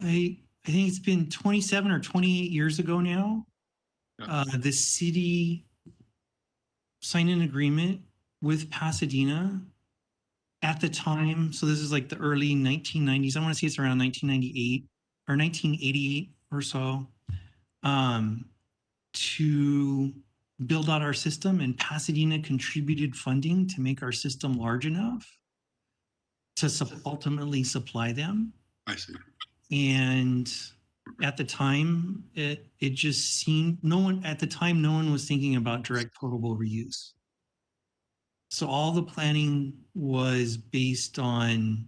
I think it's been 27 or 28 years ago now. The city signed an agreement with Pasadena at the time. So this is like the early 1990s. I want to say it's around 1998 or 1988 or so, to build out our system, and Pasadena contributed funding to make our system large enough to ultimately supply them. I see. And at the time, it just seemed no one was thinking about direct potable reuse. So all the planning was based on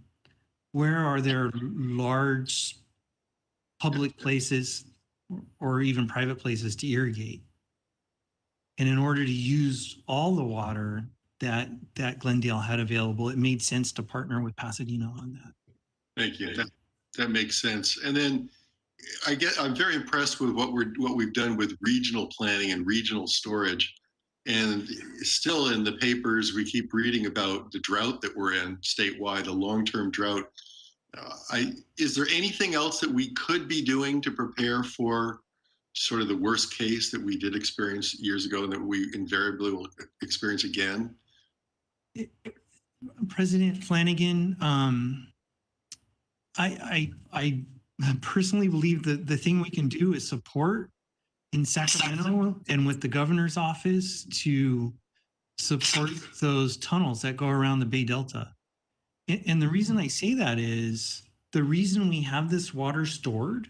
where are there large public places or even private places to irrigate. And in order to use all the water that Glendale had available, it made sense to partner with Pasadena on that. Thank you. That makes sense. And then I'm very impressed with what we've done with regional planning and regional storage. And still in the papers, we keep reading about the drought that we're in statewide, the long-term drought. Is there anything else that we could be doing to prepare for sort of the worst case that we did experience years ago and that we invariably will experience again? President Flanagan, I personally believe that the thing we can do is support in Sacramento and with the governor's office to support those tunnels that go around the Bay Delta. And the reason I say that is the reason we have this water stored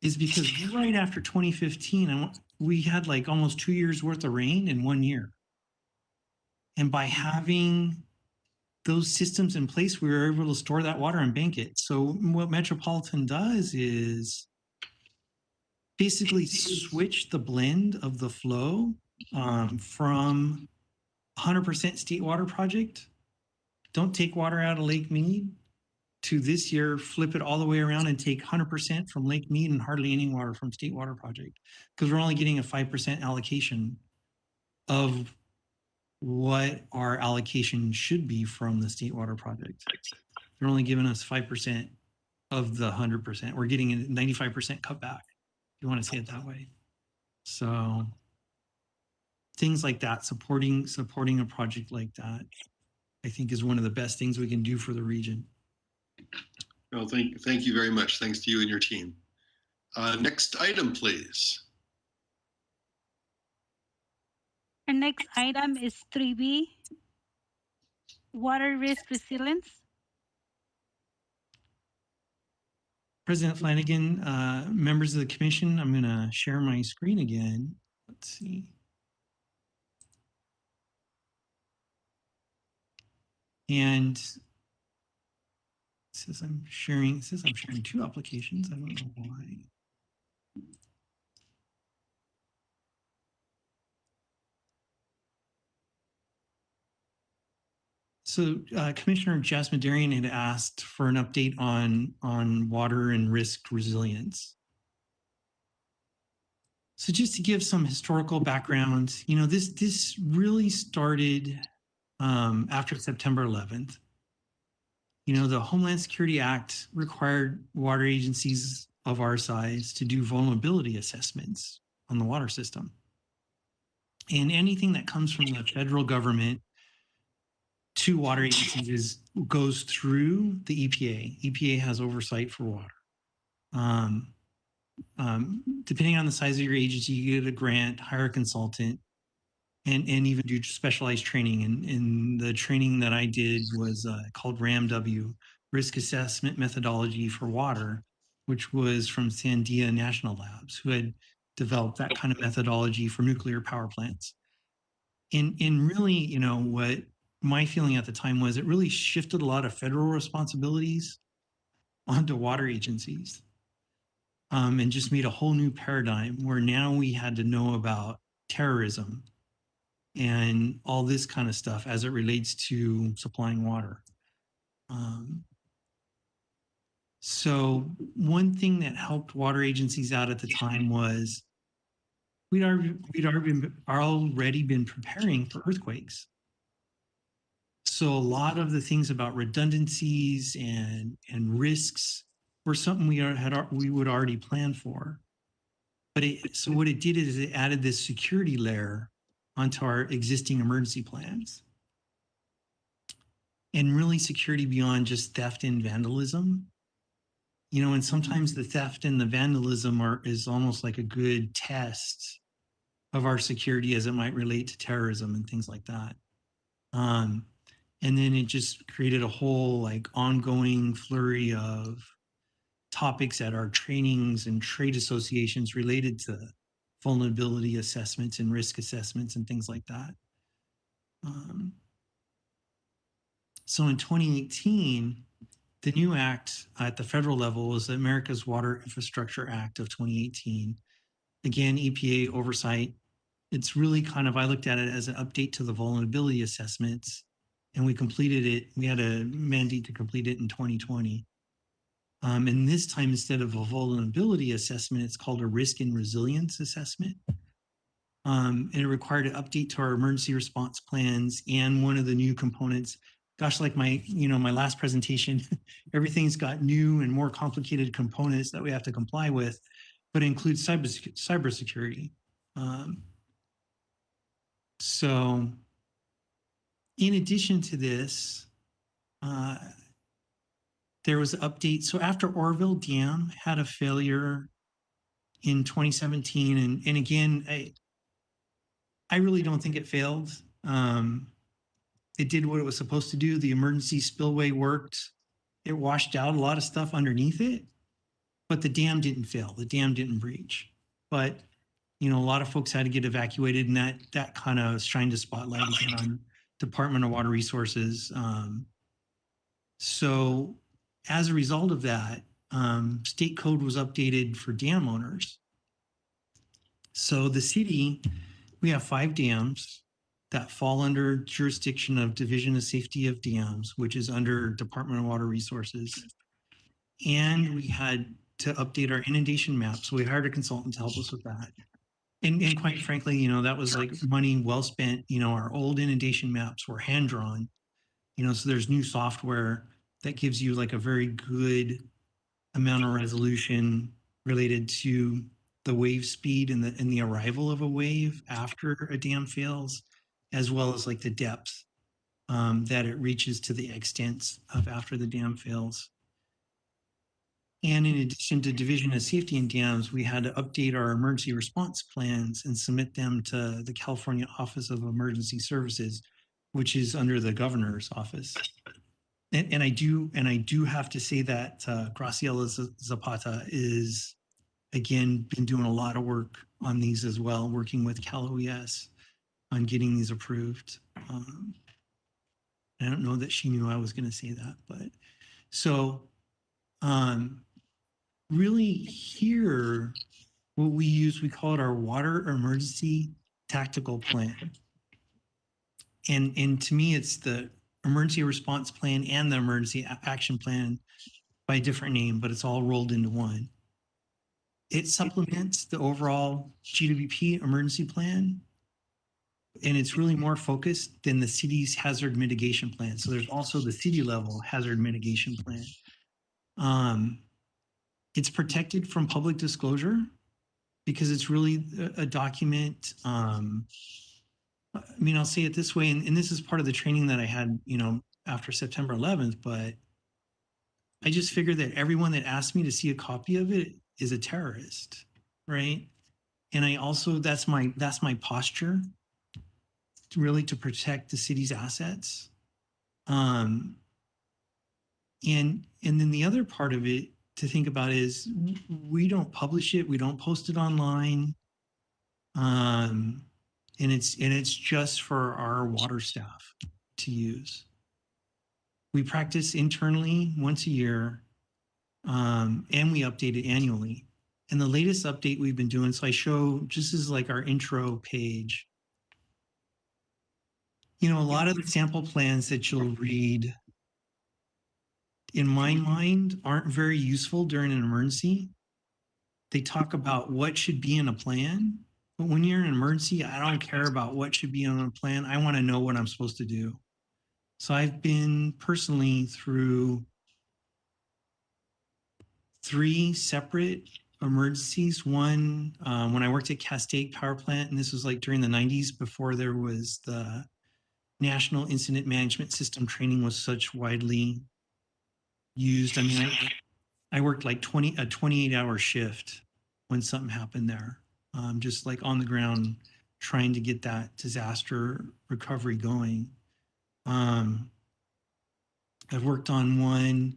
is because right after 2015, we had like almost 2 years worth of rain in 1 year. And by having those systems in place, we were able to store that water and bank it. So what Metropolitan does is basically switch the blend of the flow from 100% state water project, don't take water out of Lake Mead, to this year, flip it all the way around and take 100% from Lake Mead and hardly any water from state water project, because we're only getting a 5% allocation of what our allocation should be from the state water project. They're only giving us 5% of the 100%. We're getting a 95% cut back, if you want to say it that way. So things like that, supporting a project like that, I think is one of the best things we can do for the region. Well, thank you very much. Thanks to you and your team. Next item, please. Our next item is 3B, water risk resilience. President Flanagan, members of the commission, I'm going to share my screen again. Let's see. And it says I'm sharing two applications. I don't know why. So Commissioner Jasmine had asked for an update on water and risk resilience. So just to give some historical background, you know, this really started after September 11th. You know, the Homeland Security Act required water agencies of our size to do vulnerability assessments on the water system. And anything that comes from the federal government to water agencies goes through the EPA. EPA has oversight for water. Depending on the size of your agency, you get a grant, hire a consultant, and even do specialized training. And the training that I did was called RAMW, Risk Assessment Methodology for Water, which was from Sandia National Labs, who had developed that kind of methodology for nuclear power plants. And really, you know, what my feeling at the time was, it really shifted a lot of federal responsibilities onto water agencies, and just made a whole new paradigm where now we had to know about terrorism and all this kind of stuff as it relates to supplying water. So one thing that helped water agencies out at the time was we'd already been preparing for earthquakes. So a lot of the things about redundancies and risks were something we would already plan for. But so what it did is it added this security layer onto our existing emergency plans. And really security beyond just theft and vandalism. You know, and sometimes the theft and the vandalism is almost like a good test of our security as it might relate to terrorism and things like that. And then it just created a whole like ongoing flurry of topics at our trainings and trade associations related to vulnerability assessments and risk assessments and things like that. So in 2018, the new act at the federal level was the America's Water Infrastructure Act of 2018. Again, EPA oversight. It's really kind of, I looked at it as an update to the vulnerability assessments, and we completed it. We had a mandate to complete it in 2020. And this time, instead of a vulnerability assessment, it's called a risk and resilience assessment. And it required an update to our emergency response plans. And one of the new components, gosh, like my last presentation, everything's got new and more complicated components that we have to comply with, but it includes cybersecurity. So in addition to this, there was an update. So after Oroville Dam had a failure in 2017, and again, I really don't think it failed. It did what it was supposed to do. The emergency spillway worked. It washed out a lot of stuff underneath it, but the dam didn't fail. The dam didn't breach. But, you know, a lot of folks had to get evacuated, and that kind of shined a spotlight again on Department of Water Resources. So as a result of that, state code was updated for dam owners. So the city, we have 5 dams that fall under jurisdiction of Division of Safety of Dams, which is under Department of Water Resources. And we had to update our inundation map. So we hired a consultant to help us with that. And quite frankly, you know, that was like money well spent. You know, our old inundation maps were hand drawn, you know, so there's new software that gives you like a very good amount of resolution related to the wave speed and the arrival of a wave after a dam fails, as well as like the depth that it reaches to the extent of after the dam fails. And in addition to Division of Safety and Dams, we had to update our emergency response plans and submit them to the California Office of Emergency Services, which is under the governor's office. And I do have to say that Graciela Zapata is, again, been doing a lot of work on these as well, working with Cal OES on getting these approved. I don't know that she knew I was going to say that, but so really here, what we use, we call it our water emergency tactical plan. And to me, it's the emergency response plan and the emergency action plan by a different name, but it's all rolled into one. It supplements the overall GWP emergency plan, and it's really more focused than the city's hazard mitigation plan. So there's also the city level hazard mitigation plan. It's protected from public disclosure because it's really a document. I mean, I'll say it this way, and this is part of the training that I had, you know, after September 11th, but I just figured that everyone that asked me to see a copy of it is a terrorist, right? And I also, that's my posture, really to protect the city's assets. And then the other part of it to think about is we don't publish it, we don't post it online. And it's just for our water staff to use. We practice internally once a year, and we update it annually. And the latest update we've been doing, so I show just as like our intro page. You know, a lot of the sample plans that you'll read, in my mind, aren't very useful during an emergency. They talk about what should be in a plan, but when you're in an emergency, I don't care about what should be on a plan. I want to know what I'm supposed to do. So I've been personally through 3 separate emergencies. One, when I worked at Castaic Power Plant, and this was like during the 90s before there was the National Incident Management System training was such widely used. I mean, I worked like a 28-hour shift when something happened there, just like on the ground, trying to get that disaster recovery going. I've worked on one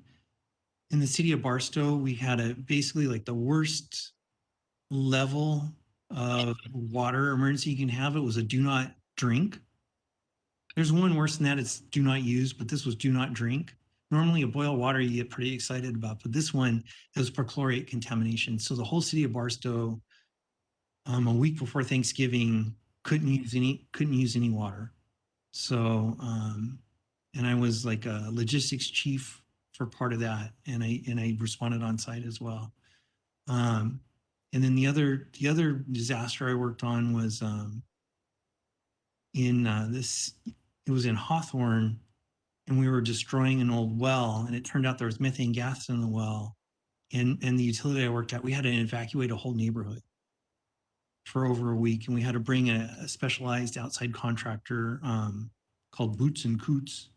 in the city of Barstow. We had basically like the worst level of water emergency you can have. It was a do not drink. There's one worse than that. It's do not use, but this was do not drink. Normally a boil water you get pretty excited about, but this one was perchlorate contamination. So the whole city of Barstow, a week before Thanksgiving, couldn't use any water. So, and I was like a logistics chief for part of that, and I responded on site as well. And then the other disaster I worked on was it was in Hawthorne, and we were destroying an old well, and it turned out there was methane gas in the well. And the utility I worked at, we had to evacuate a whole neighborhood for over a week, and we had to bring a specialized outside contractor called Boots and Coots,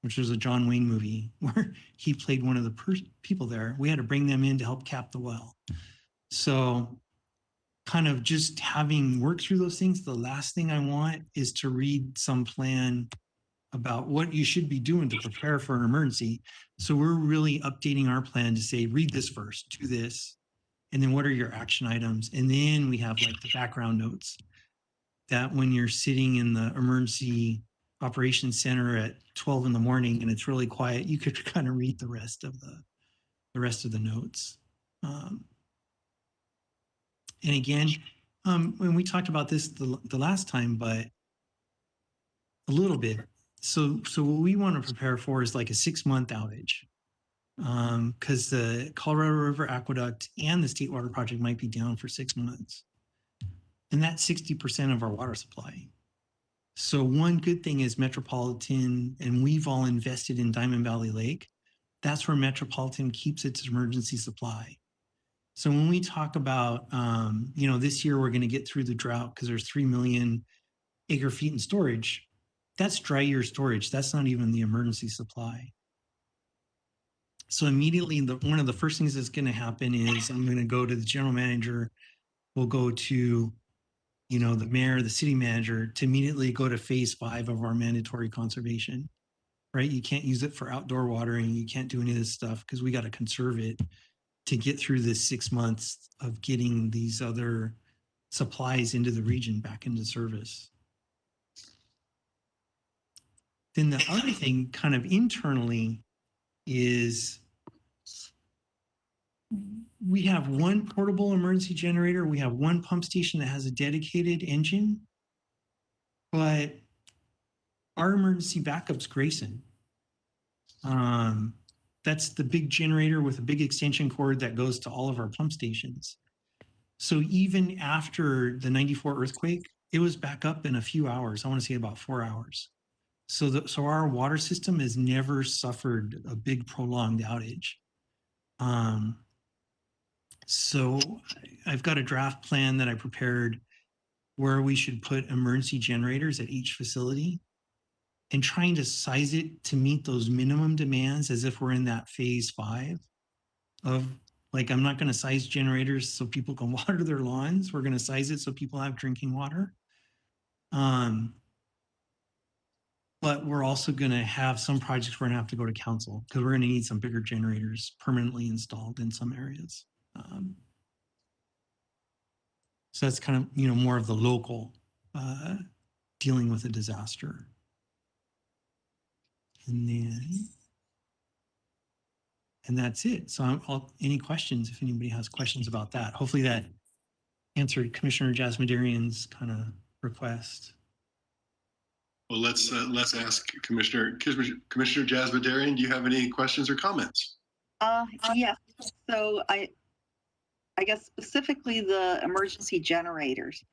which was a John Wayne movie where he played one of the people there. We had to bring them in to help cap the well. So kind of just having worked through those things, the last thing I want is to read some plan about what you should be doing to prepare for an emergency. So we're really updating our plan to say, read this first, do this, and then what are your action items? And then we have like the background notes that when you're sitting in the emergency operations center at 12 in the morning and it's really quiet, you could kind of read the rest of the notes. And again, when we talked about this the last time, but a little bit. So what we want to prepare for is like a 6-month outage, because the Colorado River Aqueduct and the State Water Project might be down for 6 months. And that's 60% of our water supply. So one good thing is Metropolitan, and we've all invested in Diamond Valley Lake. That's where Metropolitan keeps its emergency supply. So when we talk about, this year we're going to get through the drought because there's 3 million acre feet in storage. That's dry year storage. That's not even the emergency supply. So immediately, one of the first things that's going to happen is I'm going to go to the general manager. We'll go to, the mayor, the city manager, to immediately go to phase 5 of our mandatory conservation, right? You can't use it for outdoor watering. You can't do any of this stuff because we got to conserve it to get through this 6 months of getting these other supplies into the region back into service. Then the other thing kind of internally is we have one portable emergency generator. We have one pump station that has a dedicated engine, but our emergency backup's Grayson. That's the big generator with a big extension cord that goes to all of our pump stations. So even after the 94 earthquake, it was back up in a few hours. I want to say about 4 hours. So our water system has never suffered a big prolonged outage. So I've got a draft plan that I prepared where we should put emergency generators at each facility and trying to size it to meet those minimum demands as if we're in that phase 5 of, like, I'm not going to size generators so people can water their lawns. We're going to size it so people have drinking water. But we're also going to have some projects we're going to have to go to council because we're going to need some bigger generators permanently installed in some areas. So that's kind of, more of the local dealing with a disaster. And that's it. So any questions, if anybody has questions about that, hopefully that answered Commissioner Jasmine-Darian's kind of request. Well, let's ask Commissioner Jasmine-Darian, do you have any questions or comments? Yes. So I guess specifically the emergency generators.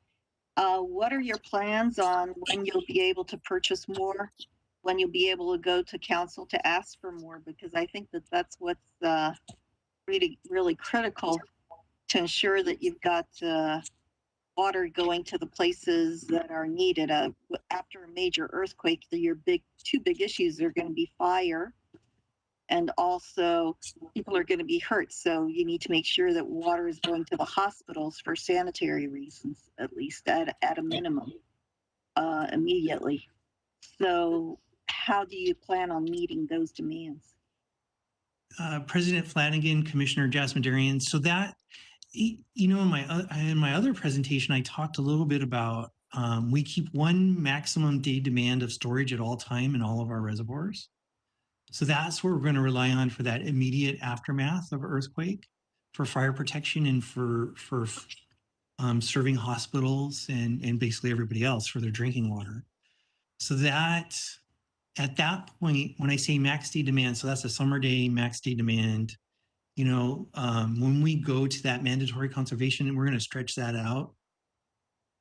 What are your plans on when you'll be able to purchase more? When you'll be able to go to council to ask for more? Because I think that's what's really, really critical to ensure that you've got water going to the places that are needed. After a major earthquake, two big issues are going to be fire, and also people are going to be hurt. So you need to make sure that water is going to the hospitals for sanitary reasons, at least at a minimum, immediately. So how do you plan on meeting those demands? President Flanagan, Commissioner Jasmine-Darian. So that, in my other presentation, I talked a little bit about we keep one maximum day demand of storage at all time in all of our reservoirs. So that's what we're going to rely on for that immediate aftermath of earthquake, for fire protection, and for serving hospitals and basically everybody else for their drinking water. So that at that point, when I say max day demand, so that's a summer day max day demand. When we go to that mandatory conservation, and we're going to stretch that out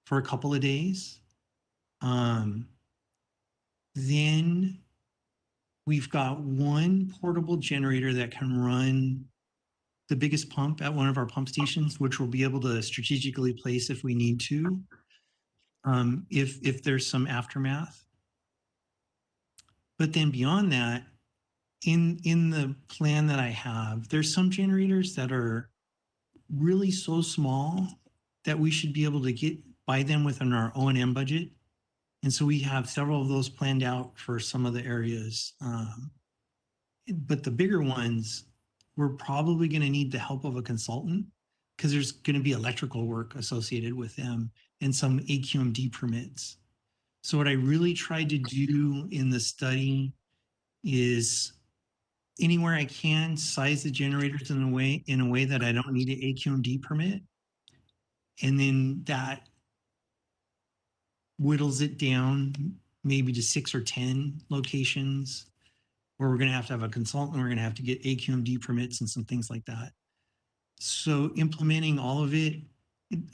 for a couple of days. Then we've got one portable generator that can run the biggest pump at one of our pump stations, which we'll be able to strategically place if we need to, if there's some aftermath. But then beyond that, in the plan that I have, there's some generators that are really so small that we should be able to buy them within our O&M budget. And so we have several of those planned out for some of the areas. But the bigger ones, we're probably going to need the help of a consultant because there's going to be electrical work associated with them and some AQMD permits. So what I really tried to do in the study is anywhere I can size the generators in a way that I don't need an AQMD permit. And then that whittles it down maybe to 6 or 10 locations where we're going to have a consultant. We're going to have to get AQMD permits and some things like that. So implementing all of it,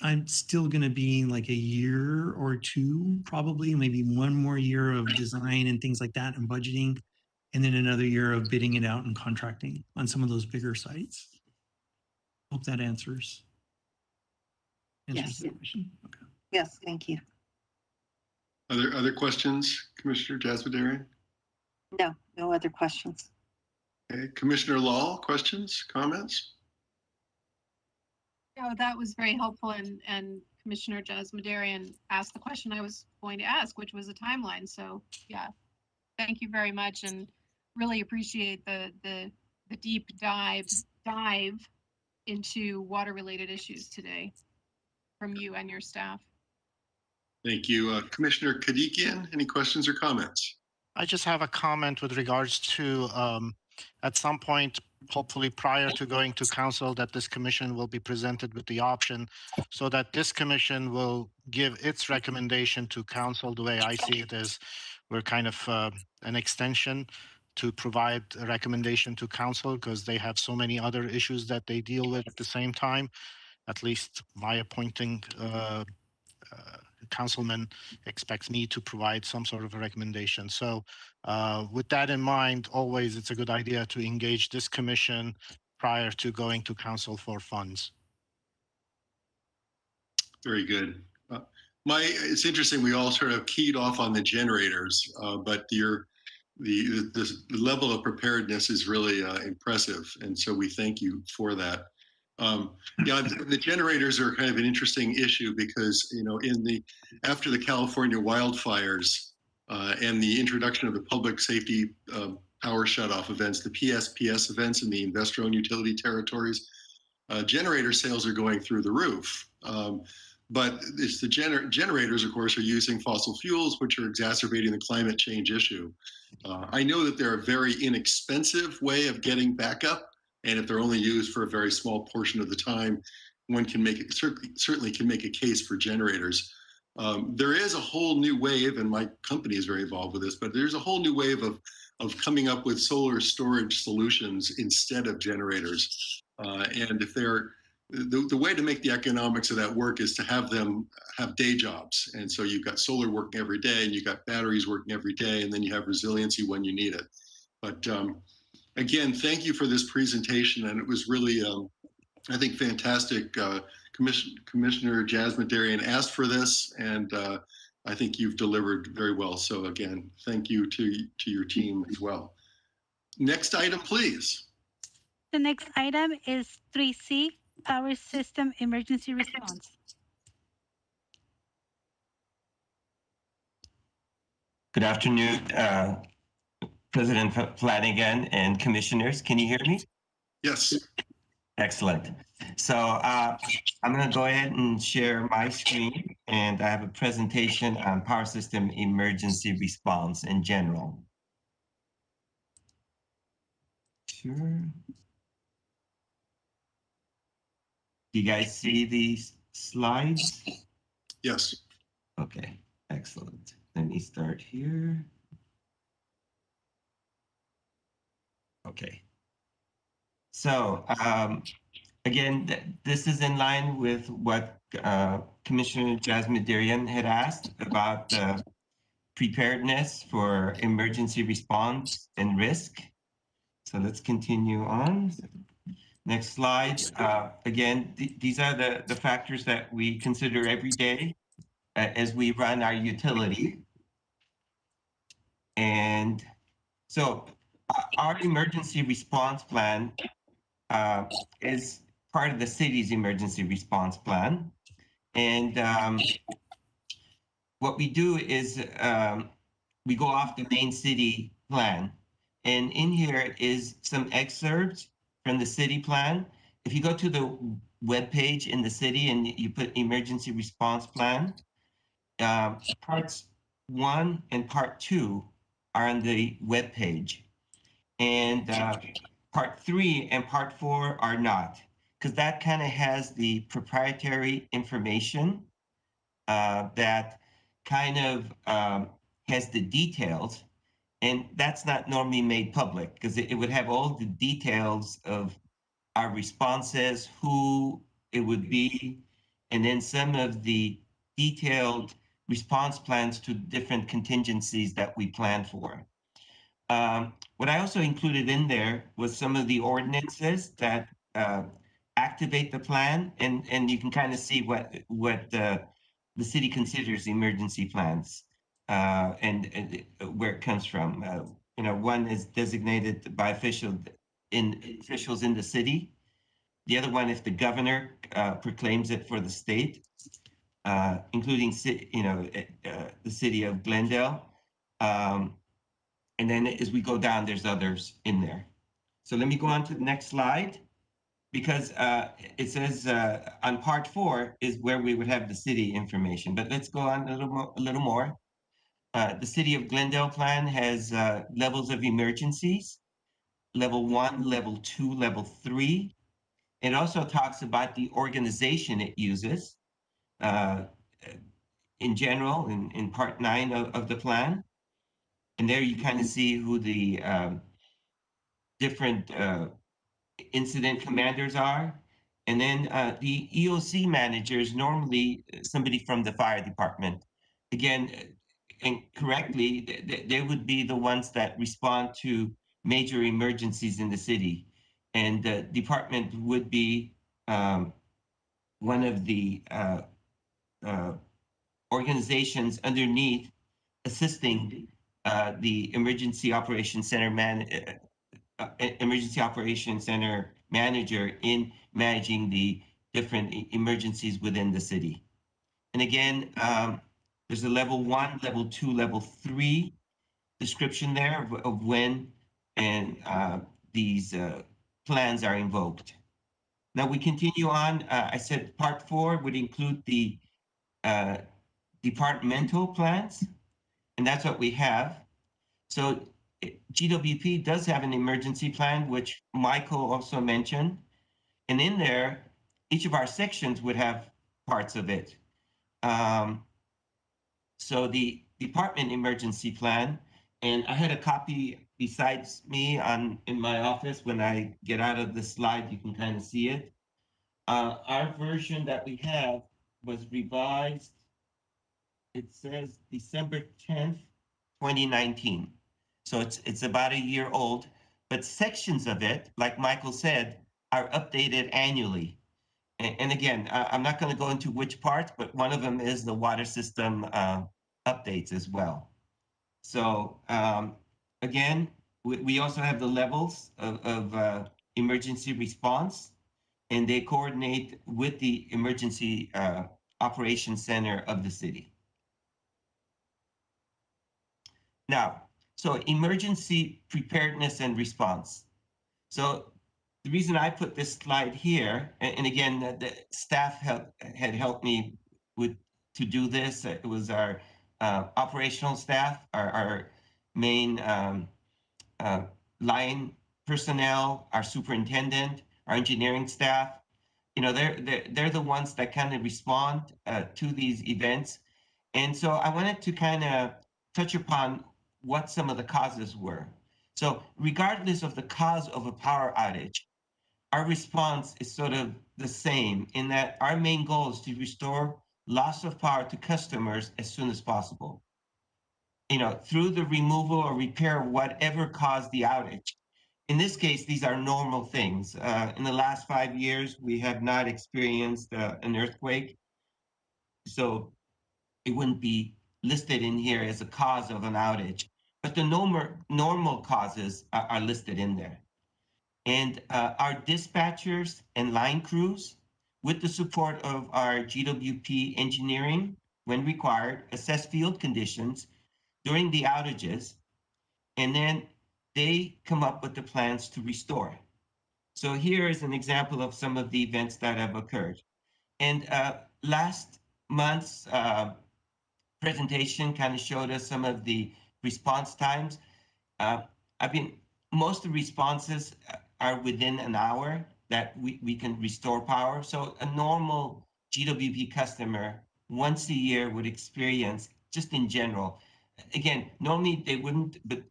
I'm still going to be like a year or two, probably maybe one more year of design and things like that and budgeting, and then another year of bidding it out and contracting on some of those bigger sites. Hope that answers Yes. the question. Okay. Yes, thank you. Other questions, Commissioner Jasmine-Darian? No other questions. Okay. Commissioner Lal, questions, comments? No, that was very helpful, and Commissioner Jasmine asked the question I was going to ask, which was a timeline. So yeah, thank you very much, and really appreciate the deep dive into water related issues today from you and your staff. Thank you. Commissioner Kadikian, any questions or comments? I just have a comment with regards to at some point, hopefully prior to going to council, that this commission will be presented with the option so that this commission will give its recommendation to council. The way I see it is we're kind of an extension to provide a recommendation to council because they have so many other issues that they deal with at the same time. At least my appointing councilman expects me to provide some sort of a recommendation. So with that in mind, always it's a good idea to engage this commission prior to going to council for funds. Very good. It's interesting, we all sort of keyed off on the generators, but the level of preparedness is really impressive. And so we thank you for that. Yeah, the generators are kind of an interesting issue because, you know, after the California wildfires and the introduction of the public safety power shutoff events, the PSPS events in the investor-owned utility territories, generator sales are going through the roof. But it's the generators, of course, are using fossil fuels, which are exacerbating the climate change issue. I know that they're a very inexpensive way of getting backup, and if they're only used for a very small portion of the time, one can certainly can make a case for generators. There is a whole new wave, and my company is very involved with this, but there's a whole new wave of coming up with solar storage solutions instead of generators. And if they're the way to make the economics of that work is to have them have day jobs. And so you've got solar working every day and you've got batteries working every day, and then you have resiliency when you need it. But again, thank you for this presentation. And it was really, I think, fantastic. Commissioner Jasmine Darian asked for this, and I think you've delivered very well. So again, thank you to your team as well. Next item, please. The next item is 3C, Power System Emergency Response. Good afternoon, President Flanagan and commissioners. Can you hear me? Yes. Excellent. So I'm going to go ahead and share my screen, and I have a presentation on power system emergency response in general. Sure. Do you guys see these slides? Yes. Okay, excellent. Let me start here. Okay. So again, this is in line with what Commissioner Jasmine Darian had asked about preparedness for emergency response and risk. So let's continue on. Next slide. Again, these are the factors that we consider every day as we run our utility. And so our emergency response plan is part of the city's emergency response plan. And what we do is we go off the main city plan. And in here is some excerpts from the city plan. If you go to the webpage in the city and you put emergency response plan, parts 1 and part 2 are on the webpage. And part 3 and part 4 are not, because that kind of has the proprietary information that kind of has the details, and that's not normally made public because it would have all the details of our responses, who it would be, and then some of the detailed response plans to different contingencies that we plan for. What I also included in there was some of the ordinances that activate the plan, and you can kind of see what the city considers emergency plans and where it comes from. one is designated by officials in the city. The other one, if the governor proclaims it for the state, including the city of Glendale. And then as we go down, there's others in there. So let me go on to the next slide, because it says on part 4 is where we would have the city information. But let's go on a little more. The city of Glendale plan has levels of emergencies, level 1, level 2, level 3. It also talks about the organization it uses in general in part 9 of the plan. And there you kind of see who the different incident commanders are. And then the EOC manager is normally somebody from the fire department. Again, and correctly, they would be the ones that respond to major emergencies in the city. And the department would be one of the organizations underneath assisting the Emergency Operations Center Emergency Operations Center manager in managing the different emergencies within the city. And again, there's a level 1, level 2, level 3 description there of when and these plans are invoked. Now we continue on. I said part 4 would include the departmental plans, and that's what we have. So GWP does have an emergency plan, which Michael also mentioned. And in there, each of our sections would have parts of it. So the department emergency plan, and I had a copy besides me in my office. When I get out of the slide, you can kind of see it. Our version that we have was revised. It says December 10th, 2019. So it's about a year old, but sections of it, like Michael said, are updated annually. And again, I'm not going to go into which parts, but one of them is the water system updates as well. So again, we also have the levels of emergency response, and they coordinate with the Emergency Operations Center of the city. Now, so emergency preparedness and response. So the reason I put this slide here, and again, the staff had helped me to do this. It was our operational staff, our main line personnel, our superintendent, our engineering staff. They're the ones that kind of respond to these events. And so I wanted to kind of touch upon what some of the causes were. So regardless of the cause of a power outage, our response is sort of the same in that our main goal is to restore loss of power to customers as soon as possible. Through the removal or repair of whatever caused the outage. In this case, these are normal things. In the last 5 years, we have not experienced an earthquake. So it wouldn't be listed in here as a cause of an outage, but the normal causes are listed in there. And our dispatchers and line crews, with the support of our GWP engineering, when required, assess field conditions during the outages, and then they come up with the plans to restore. So here is an example of some of the events that have occurred. And last month's presentation kind of showed us some of the response times. Most of the responses are within an hour that we can restore power. So a normal GWP customer once a year would experience, just in general. Again, normally they wouldn't, but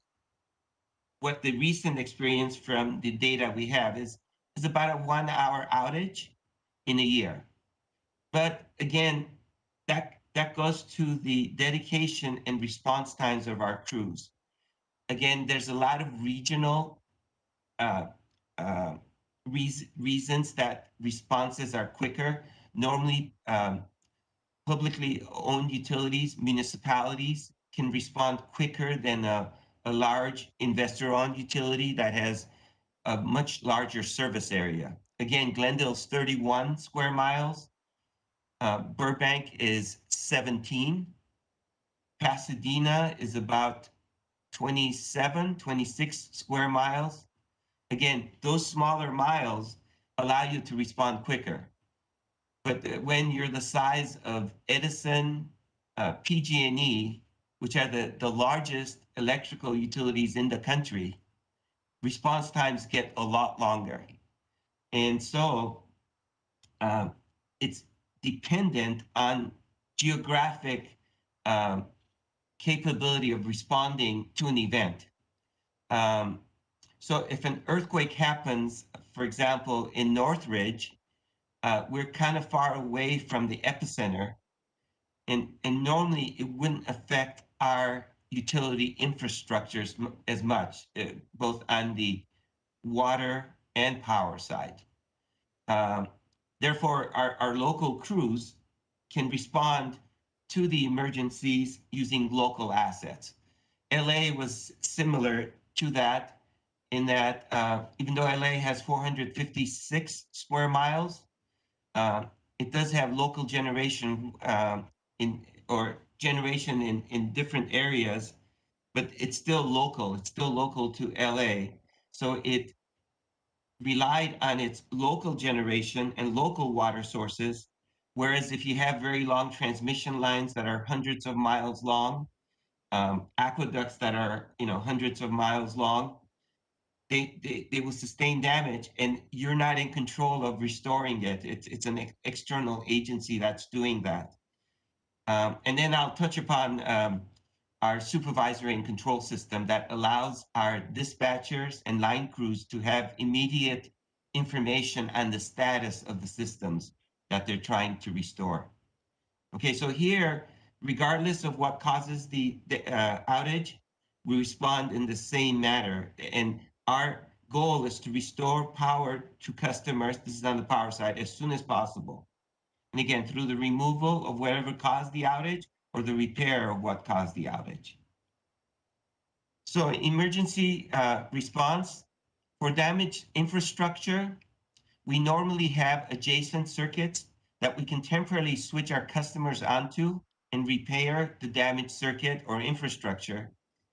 what the recent experience from the data we have is about a 1 hour outage in a year. But again, that goes to the dedication and response times of our crews. Again, there's a lot of regional reasons that responses are quicker. Normally, publicly owned utilities, municipalities can respond quicker than a a large investor-owned utility that has a much larger service area. Again, Glendale's 31 square miles. Burbank is 17. Pasadena is about 27, 26 square miles. Again, those smaller miles allow you to respond quicker. But when you're the size of Edison, PG&E, which are the largest electrical utilities in the country, response times get a lot longer. And so it's dependent on geographic capability of responding to an event. So if an earthquake happens, for example, in Northridge, we're kind of far away from the epicenter, and normally it wouldn't affect our utility infrastructures as much, both on the water and power side. Therefore, our local crews can respond to the emergencies using local assets. LA was similar to that in that even though LA has 456 square miles, it does have local generation generation in different areas, but it's still local. It's still local to LA. So it relied on its local generation and local water sources. Whereas if you have very long transmission lines that are hundreds of miles long, aqueducts that are hundreds of miles long, they will sustain damage, and you're not in control of restoring it. It's an external agency that's doing that. And then I'll touch upon our supervisory and control system that allows our dispatchers and line crews to have immediate information on the status of the systems that they're trying to restore. Okay, so here, regardless of what causes the outage, we respond in the same manner. And our goal is to restore power to customers, this is on the power side, as soon as possible. And again, through the removal of whatever caused the outage or the repair of what caused the outage. So emergency response. For damaged infrastructure, we normally have adjacent circuits that we can temporarily switch our customers onto and repair the damaged circuit or infrastructure,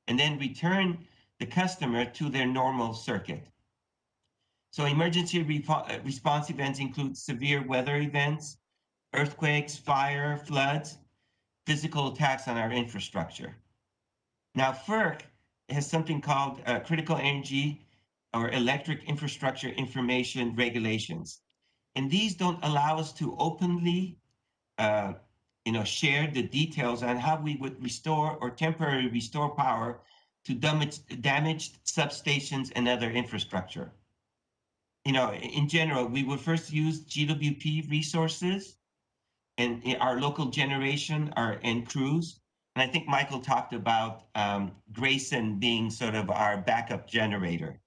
and then return the customer to their normal circuit. So emergency response events include severe weather events, earthquakes, fire, floods, physical attacks on our infrastructure. Now, FERC has something called critical energy or electric infrastructure information regulations. And these don't allow us to openly share the details on how we would restore or temporarily restore power to damaged substations and other infrastructure. In general, we would first use GWP resources and our local generation and crews. And I think Michael talked about Grayson being sort of our backup generator.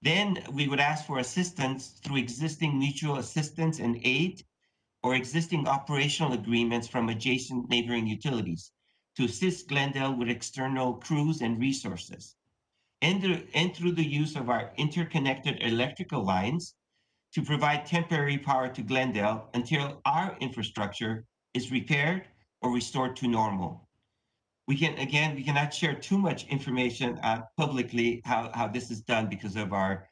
Then we would ask for assistance through existing mutual assistance and aid or existing operational agreements from adjacent neighboring utilities to assist Glendale with external crews and resources. And through the use of our interconnected electrical lines to provide temporary power to Glendale until our infrastructure is repaired or restored to normal. We cannot share too much information publicly how this is done because of our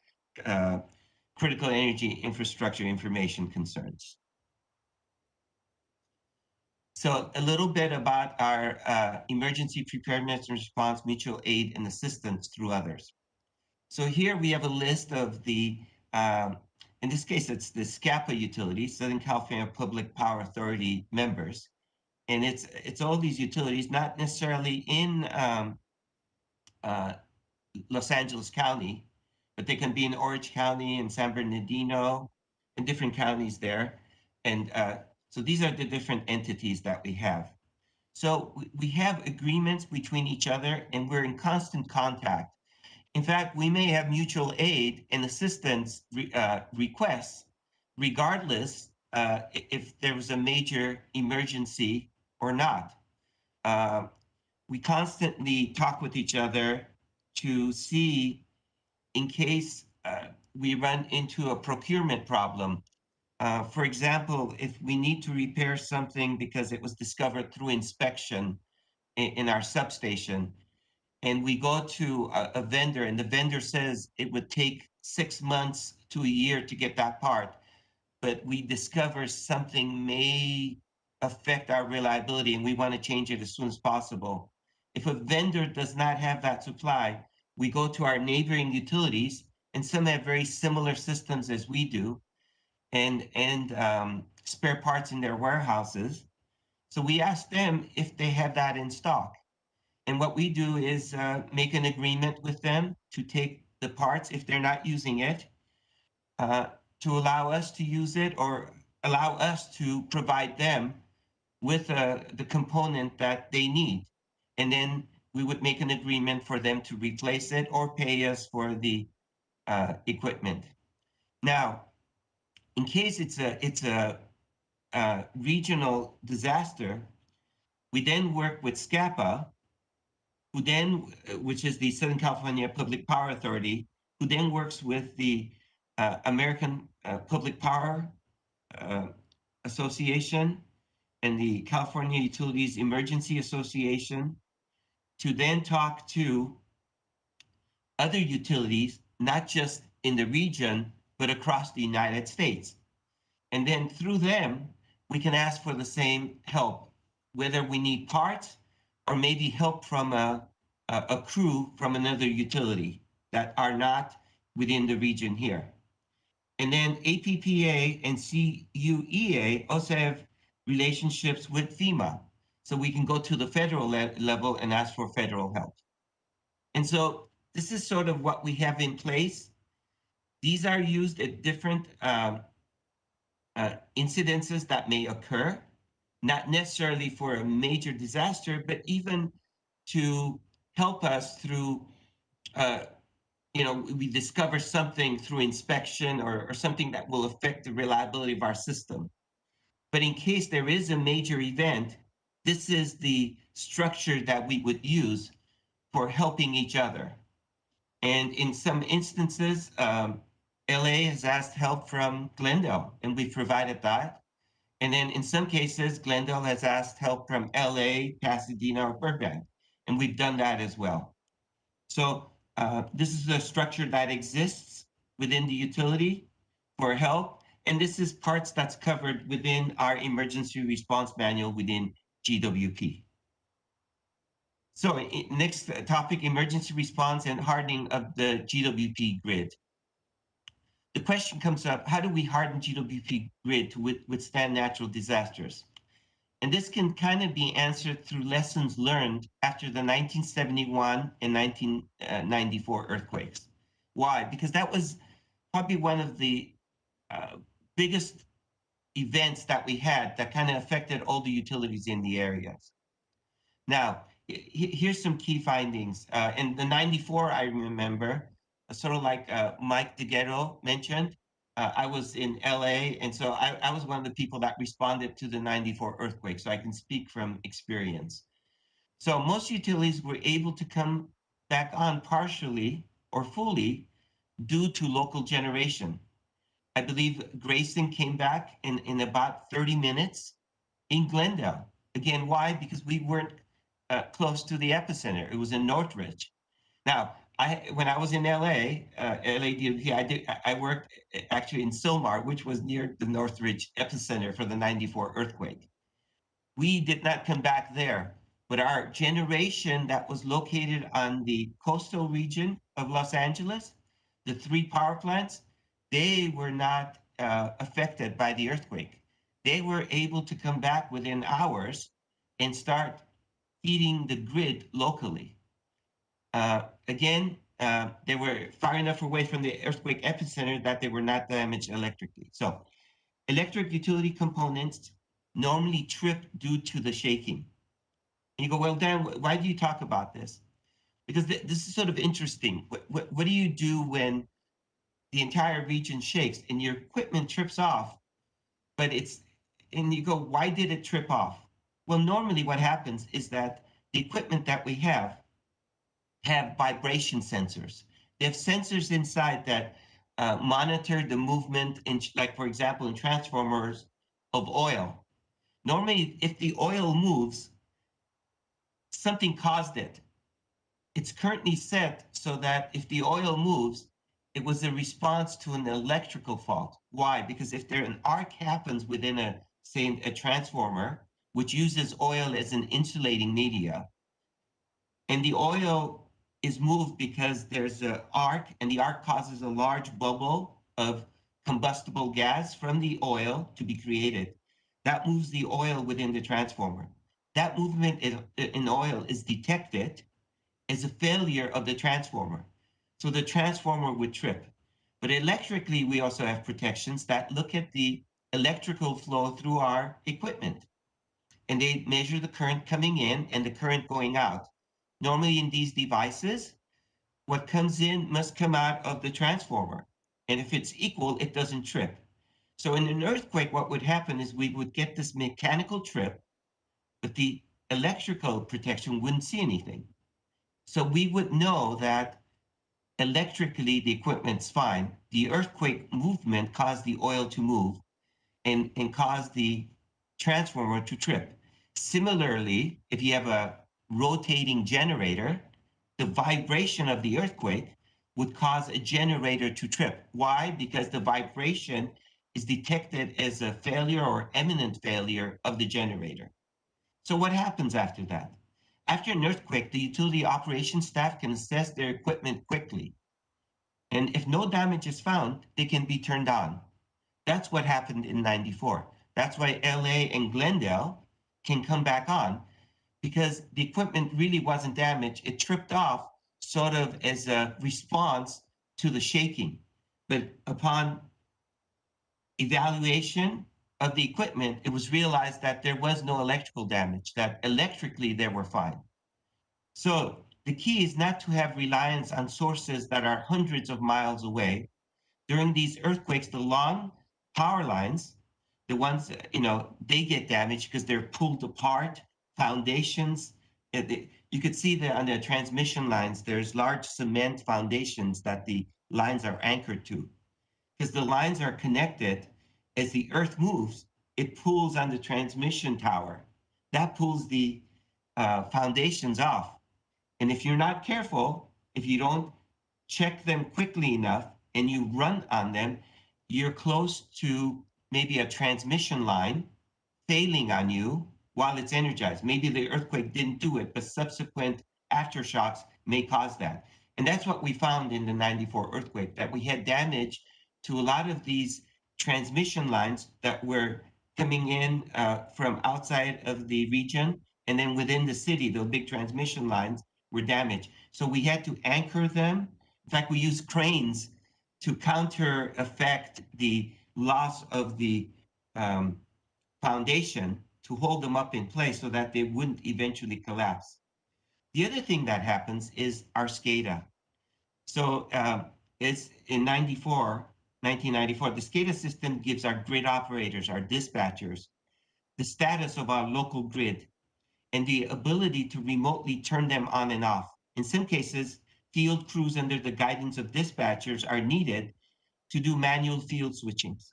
critical energy infrastructure information concerns. So a little bit about our emergency preparedness and response, mutual aid and assistance through others. So here we have a list of the, in this case, it's the SCAPA utilities, Southern California Public Power Authority members. And it's all these utilities, not necessarily in Los Angeles County, but they can be in Orange County and San Bernardino and different counties there. And so these are the different entities that we have. So we have agreements between each other and we're in constant contact. In fact, we may have mutual aid and assistance requests, regardless if there was a major emergency or not. We constantly talk with each other to see in case we run into a procurement problem. For example, if we need to repair something because it was discovered through inspection in our substation, and we go to a vendor and the vendor says it would take 6 months to a year to get that part, but we discover something may affect our reliability and we want to change it as soon as possible. If a vendor does not have that supply, we go to our neighboring utilities, and some have very similar systems as we do, and spare parts in their warehouses. So we ask them if they have that in stock. And what we do is make an agreement with them to take the parts if they're not using it, uh, to allow us to use it or allow us to provide them with the component that they need. And then we would make an agreement for them to replace it or pay us for the equipment. Now, in case it's a regional disaster, we then work with SCAPA, who then, which is the Southern California Public Power Authority, who then works with the American Public Power Association and the California Utilities Emergency Association to then talk to other utilities, not just in the region, but across the United States. And then through them, we can ask for the same help, whether we need parts or maybe help from a crew from another utility that are not within the region here. And then APPA and CUEA also have relationships with FEMA. So we can go to the federal level and ask for federal help. And so this is sort of what we have in place. These are used at different incidences that may occur, not necessarily for a major disaster, but even to help us through, we discover something through inspection or something that will affect the reliability of our system. But in case there is a major event, this is the structure that we would use for helping each other. And in some instances, LA has asked help from Glendale, and we provided that. And then in some cases, Glendale has asked help from LA, Pasadena, or Burbank, and we've done that as well. So this is a structure that exists within the utility for help, and this is parts that's covered within our emergency response manual within GWP. So next topic, emergency response and hardening of the GWP grid. The question comes up, how do we harden GWP grid to withstand natural disasters? And this can kind of be answered through lessons learned after the 1971 and 1994 earthquakes. Why? Because that was probably one of the biggest events that we had that kind of affected all the utilities in the areas. Now, here's some key findings. In the 94, I remember, sort of like Mike DeGuerro mentioned, I was in LA, and so I was one of the people that responded to the 94 earthquake, so I can speak from experience. So most utilities were able to come back on partially or fully due to local generation. I believe Grayson came back in about 30 minutes in Glendale. Again, why? Because we weren't close to the epicenter. It was in Northridge. Now, when I was in LA, LADOT, I worked actually in Silmar, which was near the Northridge epicenter for the 94 earthquake. We did not come back there, but our generation that was located on the coastal region of Los Angeles, the 3 power plants, they were not affected by the earthquake. They were able to come back within hours and start feeding the grid locally. Again, they were far enough away from the earthquake epicenter that they were not damaged electrically. So electric utility components normally trip due to the shaking. And you go, well, Dan, why do you talk about this? Because this is sort of interesting. What do you do when the entire region shakes and your equipment trips off, and you go, why did it trip off? Well, normally what happens is that the equipment that we have have vibration sensors. They have sensors inside that monitor the movement in, like for example, in transformers of oil. Normally, if the oil moves, something caused it. It's currently set so that if the oil moves, it was a response to an electrical fault. Why? Because if there an arc happens within a, say, a transformer, which uses oil as an insulating media, and the oil is moved because there's an arc, and the arc causes a large bubble of combustible gas from the oil to be created. That moves the oil within the transformer. That movement in oil is detected as a failure of the transformer. So the transformer would trip. But electrically, we also have protections that look at the electrical flow through our equipment. And they measure the current coming in and the current going out. Normally in these devices, what comes in must come out of the transformer. And if it's equal, it doesn't trip. So in an earthquake, what would happen is we would get this mechanical trip, but the electrical protection wouldn't see anything. So we would know that electrically the equipment's fine. The earthquake movement caused the oil to move and caused the transformer to trip. Similarly, if you have a rotating generator, the vibration of the earthquake would cause a generator to trip. Why? Because the vibration is detected as a failure or imminent failure of the generator. So what happens after that? After an earthquake, the utility operations staff can assess their equipment quickly. And if no damage is found, they can be turned on. That's what happened in 94. That's why LA and Glendale can come back on, because the equipment really wasn't damaged. It tripped off sort of as a response to the shaking. But upon evaluation of the equipment, it was realized that there was no electrical damage, that electrically they were fine. So the key is not to have reliance on sources that are hundreds of miles away. During these earthquakes, the long power lines, the ones, they get damaged because they're pulled apart, foundations. You could see that on the transmission lines, there's large cement foundations that the lines are anchored to. Because the lines are connected, as the earth moves, it pulls on the transmission tower. That pulls the foundations off. And if you're not careful, if you don't check them quickly enough and you run on them, you're close to maybe a transmission line failing on you while it's energized. Maybe the earthquake didn't do it, but subsequent aftershocks may cause that. And that's what we found in the 94 earthquake, that we had damage to a lot of these transmission lines that were coming in from outside of the region. And then within the city, those big transmission lines were damaged. So we had to anchor them. In fact, we used cranes to counter effect the loss of the foundation to hold them up in place so that they wouldn't eventually collapse. The other thing that happens is our SCADA. So it's in 1994, the SCADA system gives our grid operators, our dispatchers, the status of our local grid and the ability to remotely turn them on and off. In some cases, field crews under the guidance of dispatchers are needed to do manual field switchings.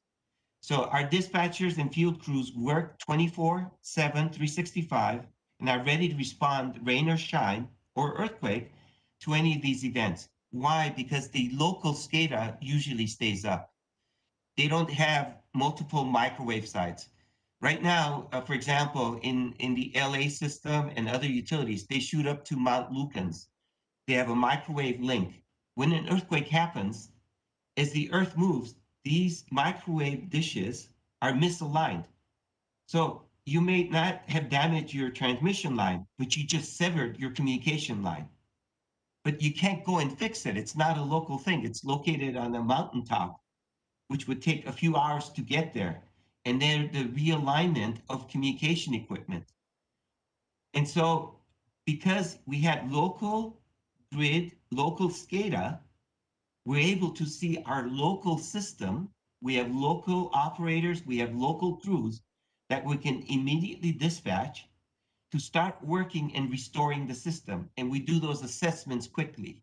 So our dispatchers and field crews work 24/7, 365, and are ready to respond rain or shine or earthquake to any of these events. Why? Because the local SCADA usually stays up. They don't have multiple microwave sites. Right now, for example, in the LA system and other utilities, they shoot up to Mount Lucans. They have a microwave link. When an earthquake happens, as the earth moves, these microwave dishes are misaligned. So you may not have damaged your transmission line, but you just severed your communication line. But you can't go and fix it. It's not a local thing. It's located on a mountaintop, which would take a few hours to get there. And then the realignment of communication equipment. And so because we had local grid, local SCADA, we're able to see our local system. We have local operators, we have local crews that we can immediately dispatch. to start working and restoring the system. And we do those assessments quickly.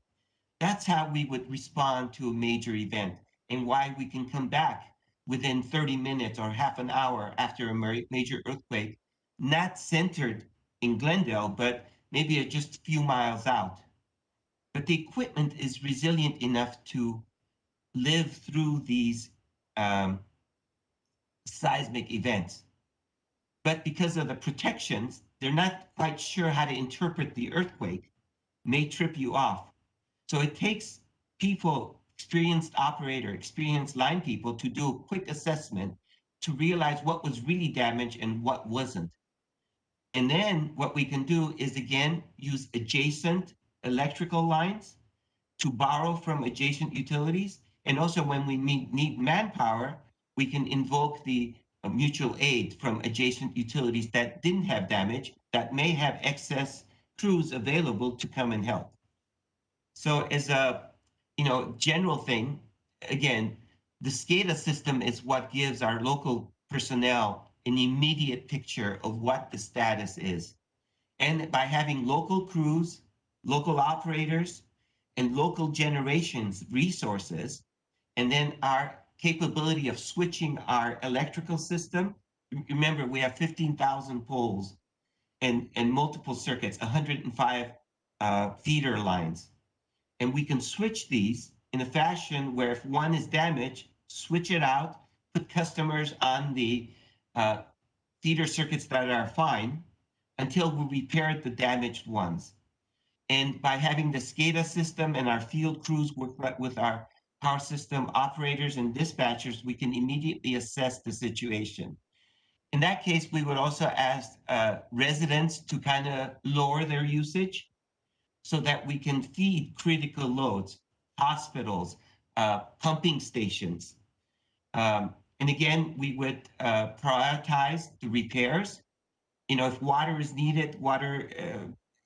That's how we would respond to a major event, and why we can come back within 30 minutes or half an hour after a major earthquake, not centered in Glendale, but maybe just a few miles out. But the equipment is resilient enough to live through these seismic events. But because of the protections, they're not quite sure how to interpret the earthquake, may trip you off. So it takes people, experienced operator, experienced line people, to do a quick assessment to realize what was really damaged and what wasn't. And then what we can do is, again, use adjacent electrical lines to borrow from adjacent utilities. And also when we need manpower, we can invoke the mutual aid from adjacent utilities that didn't have damage, that may have excess crews available to come and help. So as a general thing, again, the SCADA system is what gives our local personnel an immediate picture of what the status is. And by having local crews, local operators, and local generations resources, and then our capability of switching our electrical system. Remember, we have 15,000 poles and multiple circuits, 105 feeder lines. And we can switch these in a fashion where if one is damaged, switch it out, put customers on the feeder circuits that are fine until we repair the damaged ones. And by having the SCADA system and our field crews work with our power system operators and dispatchers, we can immediately assess the situation. In that case, we would also ask residents to kind of lower their usage so that we can feed critical loads, hospitals, pumping stations. And again, we would prioritize the repairs. If water is needed, water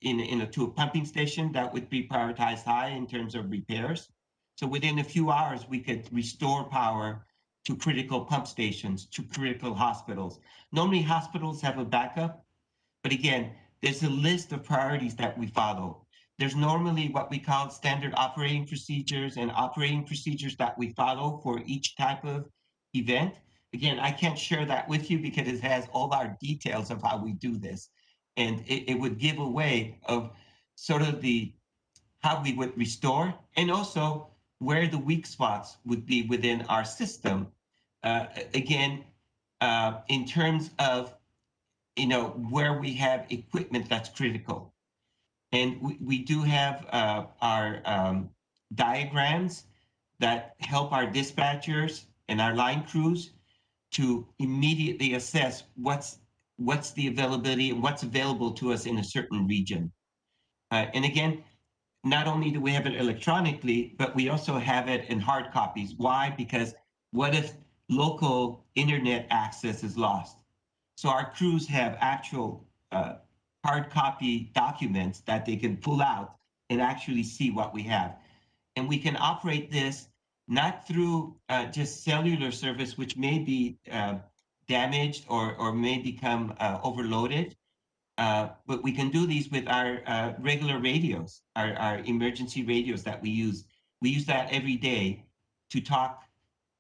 to a pumping station, that would be prioritized high in terms of repairs. So within a few hours, we could restore power to critical pump stations, to critical hospitals. Normally, hospitals have a backup, but again, there's a list of priorities that we follow. There's normally what we call standard operating procedures and operating procedures that we follow for each type of event. Again, I can't share that with you because it has all our details of how we do this. And it would give away of sort of how we would restore, and also where the weak spots would be within our system. Again, in terms of where we have equipment that's critical. And we do have our diagrams that help our dispatchers and our line crews to immediately assess what's the availability and what's available to us in a certain region. And again, not only do we have it electronically, but we also have it in hard copies. Why? Because what if local internet access is lost? So our crews have actual hard copy documents that they can pull out and actually see what we have. And we can operate this not through just cellular service, which may be damaged or may become overloaded, but we can do these with our regular radios, our emergency radios that we use. We use that every day to talk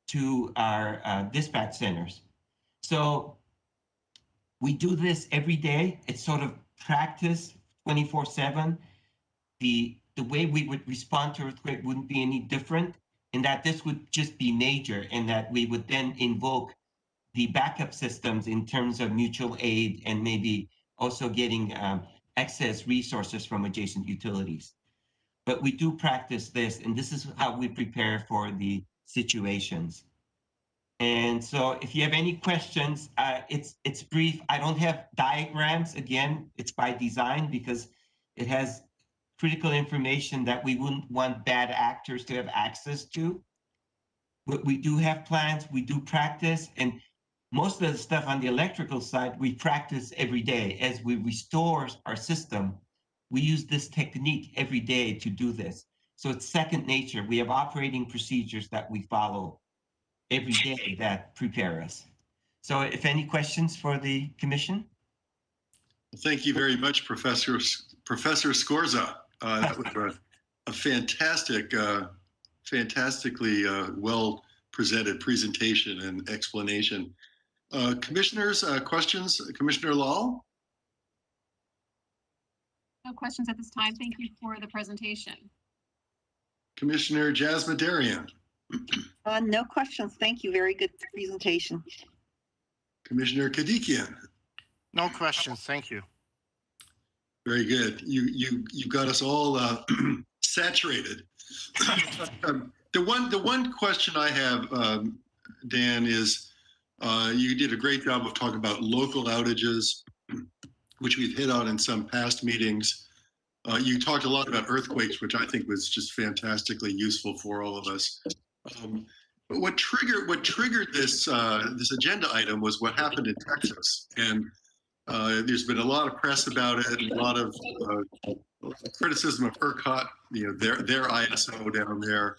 to our dispatch centers. So we do this every day. It's sort of practice 24/7. The way we would respond to earthquake wouldn't be any different, in that this would just be major, and that we would then invoke the backup systems in terms of mutual aid and maybe also getting excess resources from adjacent utilities. But we do practice this, and this is how we prepare for the situations. And so if you have any questions, it's brief. I don't have diagrams. Again, it's by design because it has critical information that we wouldn't want bad actors to have access to. But we do have plans, we do practice, and most of the stuff on the electrical side, we practice every day. As we restore our system, we use this technique every day to do this. So it's second nature. We have operating procedures that we follow every day that prepare us. So if any questions for the commission? Thank you very much, Professor Scorza. That was a fantastic, fantastically well presented presentation and explanation. Commissioners, questions? Commissioner Lal? No questions at this time. Thank you for the presentation. Commissioner Jasmine Darian? No questions. Thank you. Very good presentation. Commissioner Kadikian? No questions. Thank you. Very good. You got us all saturated. The one question I have, Dan, is you did a great job of talking about local outages, which we've hit on in some past meetings. You talked a lot about earthquakes, which I think was just fantastically useful for all of us. But what triggered this this agenda item was what happened in Texas, and there's been a lot of press about it, and a lot of criticism of ERCOT, their ISO down there.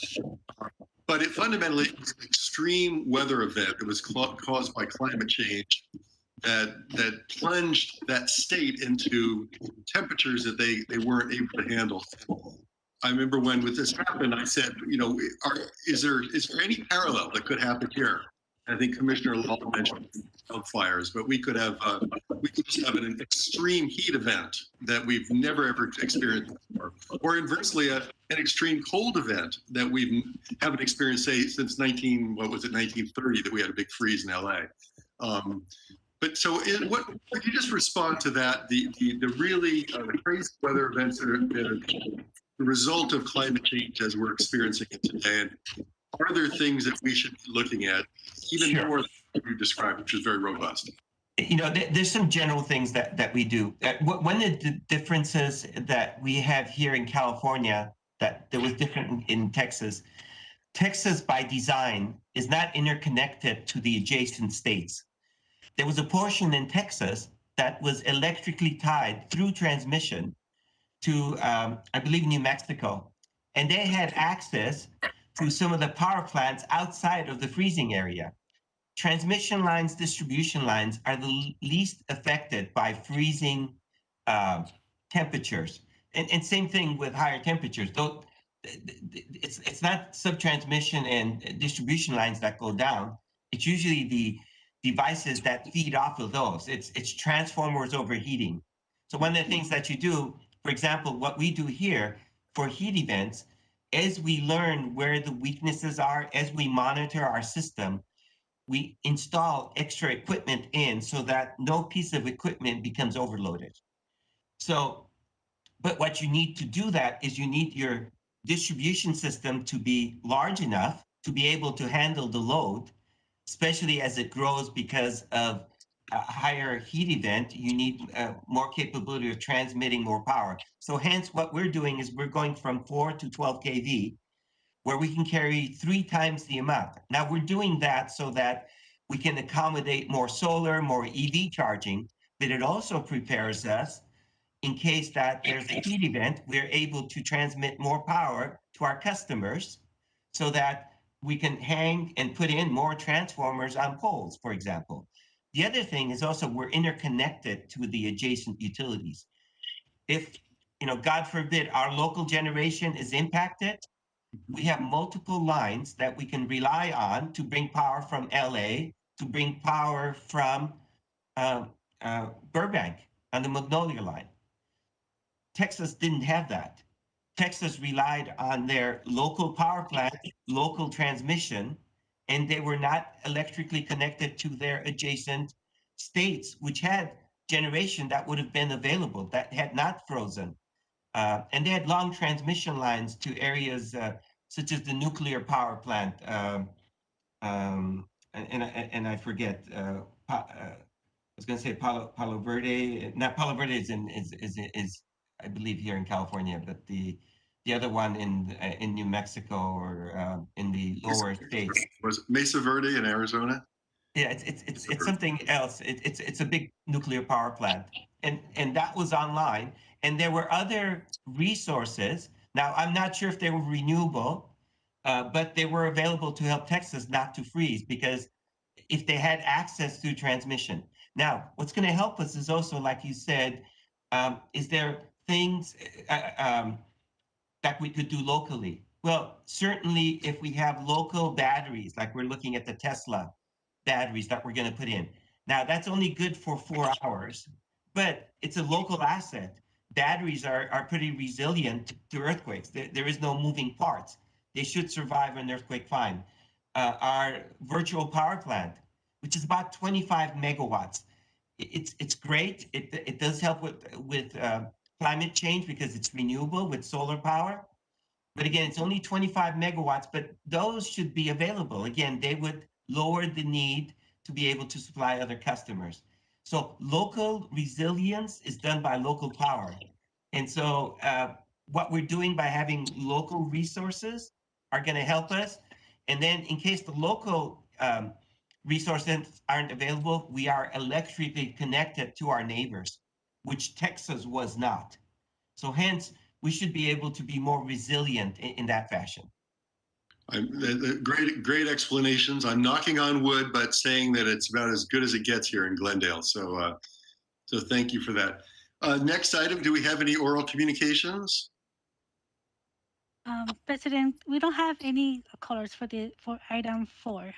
But it fundamentally was an extreme weather event. It was caused by climate change that plunged that state into temperatures that they weren't able to handle. I remember when this happened, I said, is there any parallel that could happen here? I think Commissioner Law mentioned wildfires, but we could just have an extreme heat event that we've never ever experienced before, or inversely an extreme cold event that we haven't experienced, say, since 1930, that we had a big freeze in LA. But so, what could you just respond to that? The really crazy weather events that are the result of climate change as we're experiencing it today, and are there things that we should be looking at even more than you described, which is very robust? There's some general things that we do. One of the differences that we have here in California that was different in Texas. Texas, by design, is not interconnected to the adjacent states. There was a portion in Texas that was electrically tied through transmission to, I believe, New Mexico. And they had access to some of the power plants outside of the freezing area. Transmission lines, distribution lines are the least affected by freezing temperatures. And same thing with higher temperatures. Though it's not subtransmission and distribution lines that go down. It's usually the devices that feed off of those. It's transformers overheating. So one of the things that you do, for example, what we do here for heat events, as we learn where the weaknesses are, as we monitor our system, we install extra equipment in so that no piece of equipment becomes overloaded. So, but what you need to do that is you need your distribution system to be large enough to be able to handle the load, especially as it grows because of a higher heat event. You need more capability of transmitting more power. So hence what we're doing is we're going from 4 to 12 kV, where we can carry 3 times the amount. Now we're doing that so that we can accommodate more solar, more EV charging, but it also prepares us in case that there's a heat event, we're able to transmit more power to our customers so that we can hang and put in more transformers on poles, for example. The other thing is also we're interconnected to the adjacent utilities. If, God forbid, our local generation is impacted, we have multiple lines that we can rely on to bring power from LA, to bring power from Burbank on the Magnolia line. Texas didn't have that. Texas relied on their local power plant, local transmission, and they were not electrically connected to their adjacent states, which had generation that would have been available, that had not frozen. And they had long transmission lines to areas such as the nuclear power plant, and I forget. I was going to say Palo Verde. Not Palo Verde is I believe here in California, but the other one in New Mexico or in the lower states. Was it Mesa Verde in Arizona? Yeah, it's something else. It's a big nuclear power plant, and that was online. And there were other resources. Now I'm not sure if they were renewable, but they were available to help Texas not to freeze, because if they had access through transmission. Now, what's going to help us is also, like you said, is there things that we could do locally? Well, certainly if we have local batteries, like we're looking at the Tesla batteries that we're going to put in. Now, that's only good for 4 hours, but it's a local asset. Batteries are pretty resilient to earthquakes. There is no moving parts. They should survive an earthquake fine. Our virtual power plant, which is about 25 megawatts, it's great. It does help with climate change because it's renewable with solar power. But again, it's only 25 megawatts, but those should be available. Again, they would lower the need to be able to supply other customers. So local resilience is done by local power. And so what we're doing by having local resources are going to help us. And then in case the local resources aren't available, we are electrically connected to our neighbors, which Texas was not. So hence, we should be able to be more resilient in that fashion. Great explanations. I'm knocking on wood, but saying that it's about as good as it gets here in Glendale. So thank you for that. Next item, do we have any oral communications? President, we don't have any colors for item 4.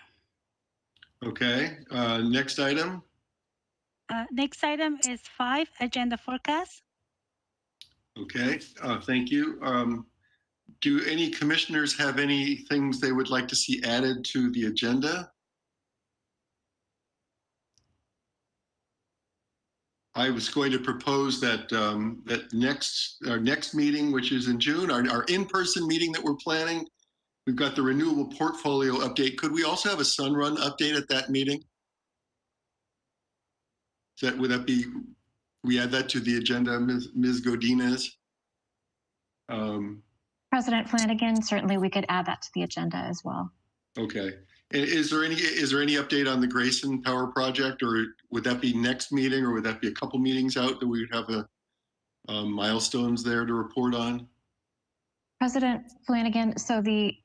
Okay, next item. Next item is 5, agenda forecast. Okay, thank you. Do any commissioners have any things they would like to see added to the agenda? I was going to propose that our next meeting, which is in June, our in-person meeting that we're planning, we've got the renewable portfolio update. Could we also have a Sunrun update at that meeting? Would that be, we add that to the agenda, Ms. Godinez? President Flanagan, certainly we could add that to the agenda as well. Okay. Is there any update on the Grayson Power Project, or would that be next meeting, or would that be a couple meetings out that we would have milestones there to report on? President Flanagan, so the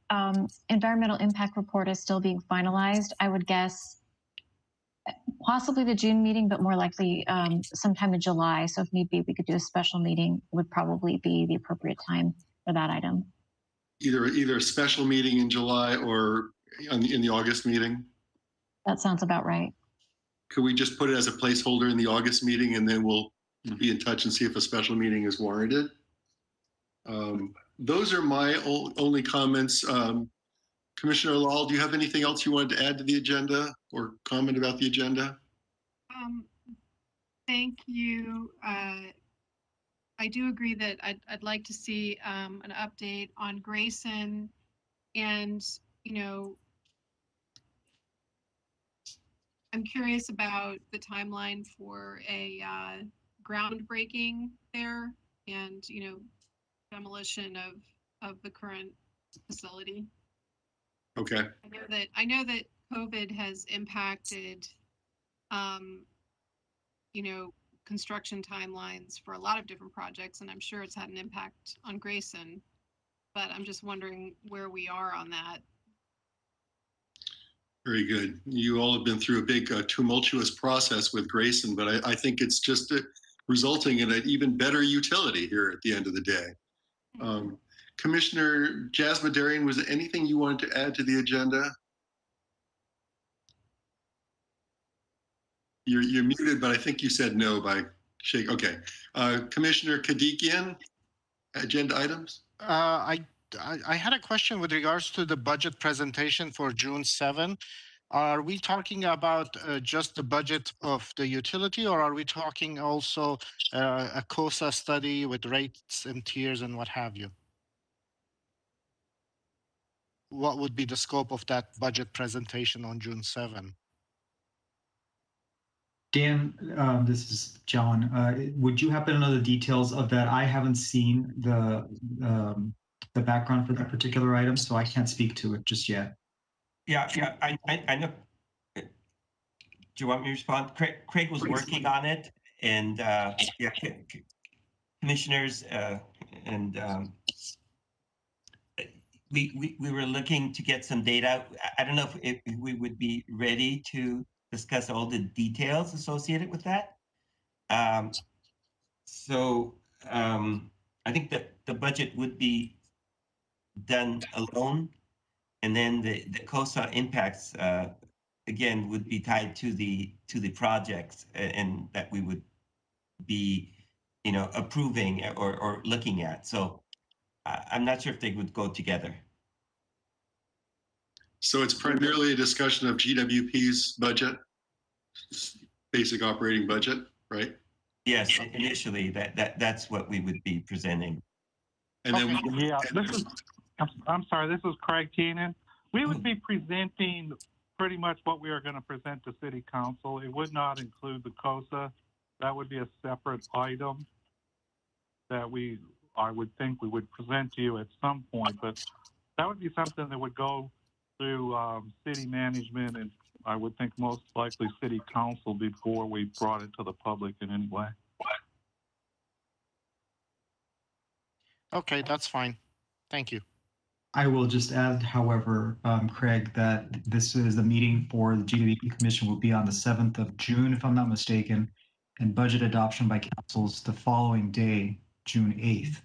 environmental impact report is still being finalized. I would guess possibly the June meeting, but more likely sometime in July. So if need be, we could do a special meeting, would probably be the appropriate time for that item. Either a special meeting in July or in the August meeting? That sounds about right. Could we just put it as a placeholder in the August meeting, and then we'll be in touch and see if a special meeting is warranted? Those are my only comments. Commissioner Lal, do you have anything else you wanted to add to the agenda or comment about the agenda? Thank you. I do agree that I'd like to see an update on Grayson, and I'm curious about the timeline for a groundbreaking there, and demolition of the current facility. Okay. I know that COVID has impacted construction timelines for a lot of different projects, and I'm sure it's had an impact on Grayson, but I'm just wondering where we are on that. Very good. You all have been through a big tumultuous process with Grayson, but I think it's just resulting in an even better utility here at the end of the day. Commissioner Jasmine, was there anything you wanted to add to the agenda? You're muted, but I think you said no by shake. Okay. Commissioner Kadikian, agenda items? I had a question with regards to the budget presentation for June 7. Are we talking about just the budget of the utility, or are we talking also a COSA study with rates and tiers and what have you? What would be the scope of that budget presentation on June 7? Dan, this is John. Would you happen to know the details of that? I haven't seen the background for that particular item, so I can't speak to it just yet. Yeah, I know. Do you want me to respond? Craig was working on it, and yeah, commissioners and we were looking to get some data. I don't know if we would be ready to discuss all the details associated with that. So I think that the budget would be done alone, and then the COSA impacts again would be tied to the projects, and that we would be, you know, approving or looking at. So I'm not sure if they would go together. So it's primarily a discussion of GWP's budget, basic operating budget, right? Yes, initially that's what we would be presenting. And then Yeah, I'm sorry, this is Craig Keenan. We would be presenting pretty much what we are going to present to City Council. It would not include the COSA. That would be a separate item that I would think we would present to you at some point, but that would be something that would go through city management and I would think most likely City Council before we brought it to the public in any way. Okay, that's fine. Thank you. I will just add, however, Craig, that this is the meeting for the GWP Commission will be on the 7th of June, if I'm not mistaken, and budget adoption by councils the following day, June 8th.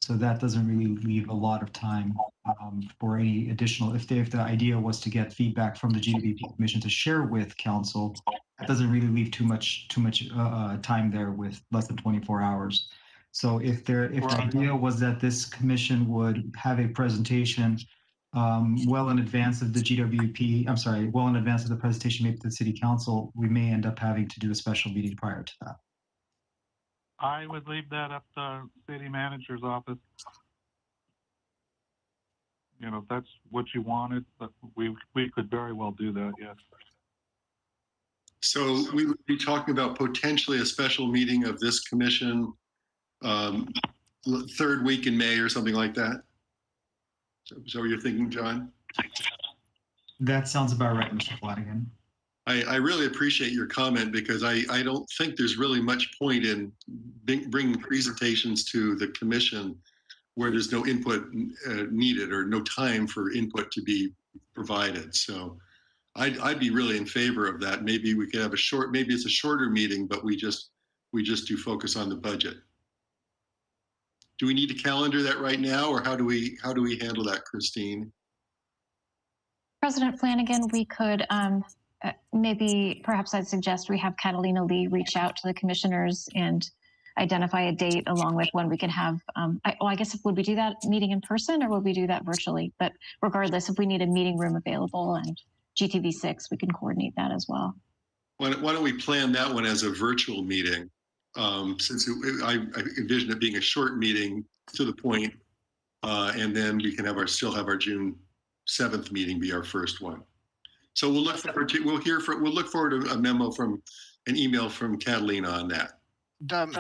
So that doesn't really leave a lot of time for any additional, if the idea was to get feedback from the GWP Commission to share with council, that doesn't really leave too much time there with less than 24 hours. So if the idea was that this commission would have a presentation well in advance of the GWP, I'm sorry, well in advance of the presentation made to the City Council, we may end up having to do a special meeting prior to that. I would leave that up to city manager's office. You know, if that's what you wanted, but we could very well do that, yes. so we would be talking about potentially a special meeting of this commission third week in May or something like that. So you're thinking, John? That sounds about right, Mr. Flanagan. I really appreciate your comment because I don't think there's really much point in bringing presentations to the commission where there's no input needed or no time for input to be provided. So I'd be really in favor of that. Maybe we could have maybe it's a shorter meeting, but we just do focus on the budget. Do we need to calendar that right now, or how do we handle that, Christine? President Flanagan, we could maybe, perhaps I'd suggest we have Catalina Lee reach out to the commissioners and identify a date along with when we can have, I guess, would we do that meeting in person or would we do that virtually? But regardless, if we need a meeting room available and GTV6, we can coordinate that as well. Why don't we plan that one as a virtual meeting? Since I envision it being a short meeting to the point, and then we can still have our June 7th meeting be our first one. So we'll look forward to a memo an email from Catalina on that.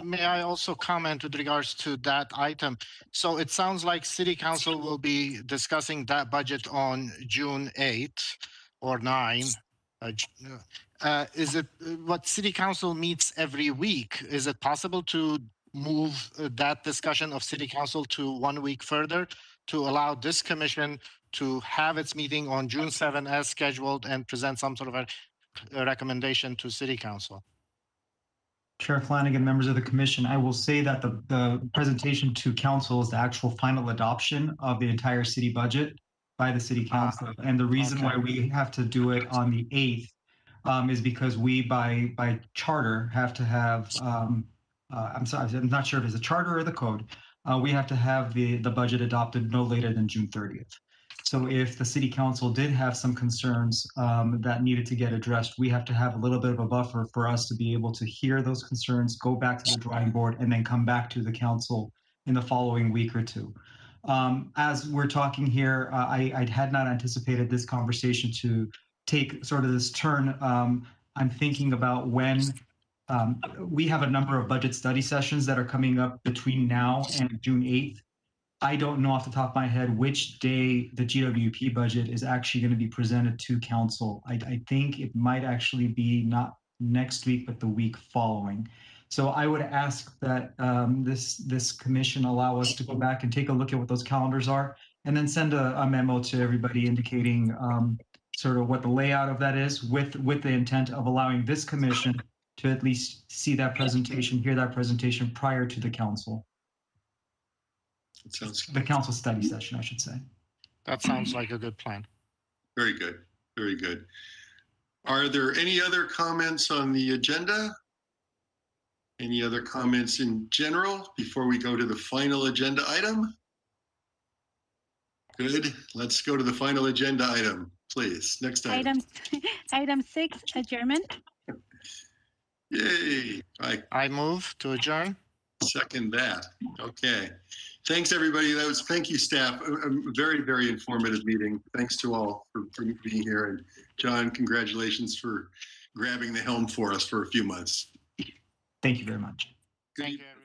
May I also comment with regards to that item? So it sounds like City Council will be discussing that budget on June 8th or 9. Is it what City Council meets every week? Is it possible to move that discussion of City Council to 1 week further to allow this commission to have its meeting on June 7 as scheduled and present some sort of a recommendation to City Council? Chair Flanagan, members of the commission, I will say that the presentation to council is the actual final adoption of the entire city budget by the City Council. And the reason why we have to do it on the 8th is because we, by charter, have to have, I'm sorry, I'm not sure if it's a charter or the code, we have to have the budget adopted no later than June 30th. So if the City Council did have some concerns that needed to get addressed, we have to have a little bit of a buffer for us to be able to hear those concerns, go back to the drawing board, and then come back to the council in the following week or two. As we're talking here, I had not anticipated this conversation to take sort of this turn. I'm thinking about when we have a number of budget study sessions that are coming up between now and June 8th. I don't know off the top of my head which day the GWP budget is actually going to be presented to council. I think it might actually be not next week, but the week following. So I would ask that this commission allow us to go back and take a look at what those calendars are, and then send a memo to everybody indicating sort of what the layout of that is with the intent of allowing this commission to at least see that presentation, hear that presentation prior to the council, It sounds the council study session, I should say. That sounds like a good plan. very good. Very good. Are there any other comments on the agenda? Any other comments in general before we go to the final agenda item? Good. Let's go to the final agenda item, please. Next item. Item 6, adjournment. Yay. I move to adjourn. Second that. Okay. Thanks, everybody. Thank you, staff. A very, very informative meeting. Thanks to all for being here. And John, congratulations for grabbing the helm for us for a few months. Thank you very much. Thank you.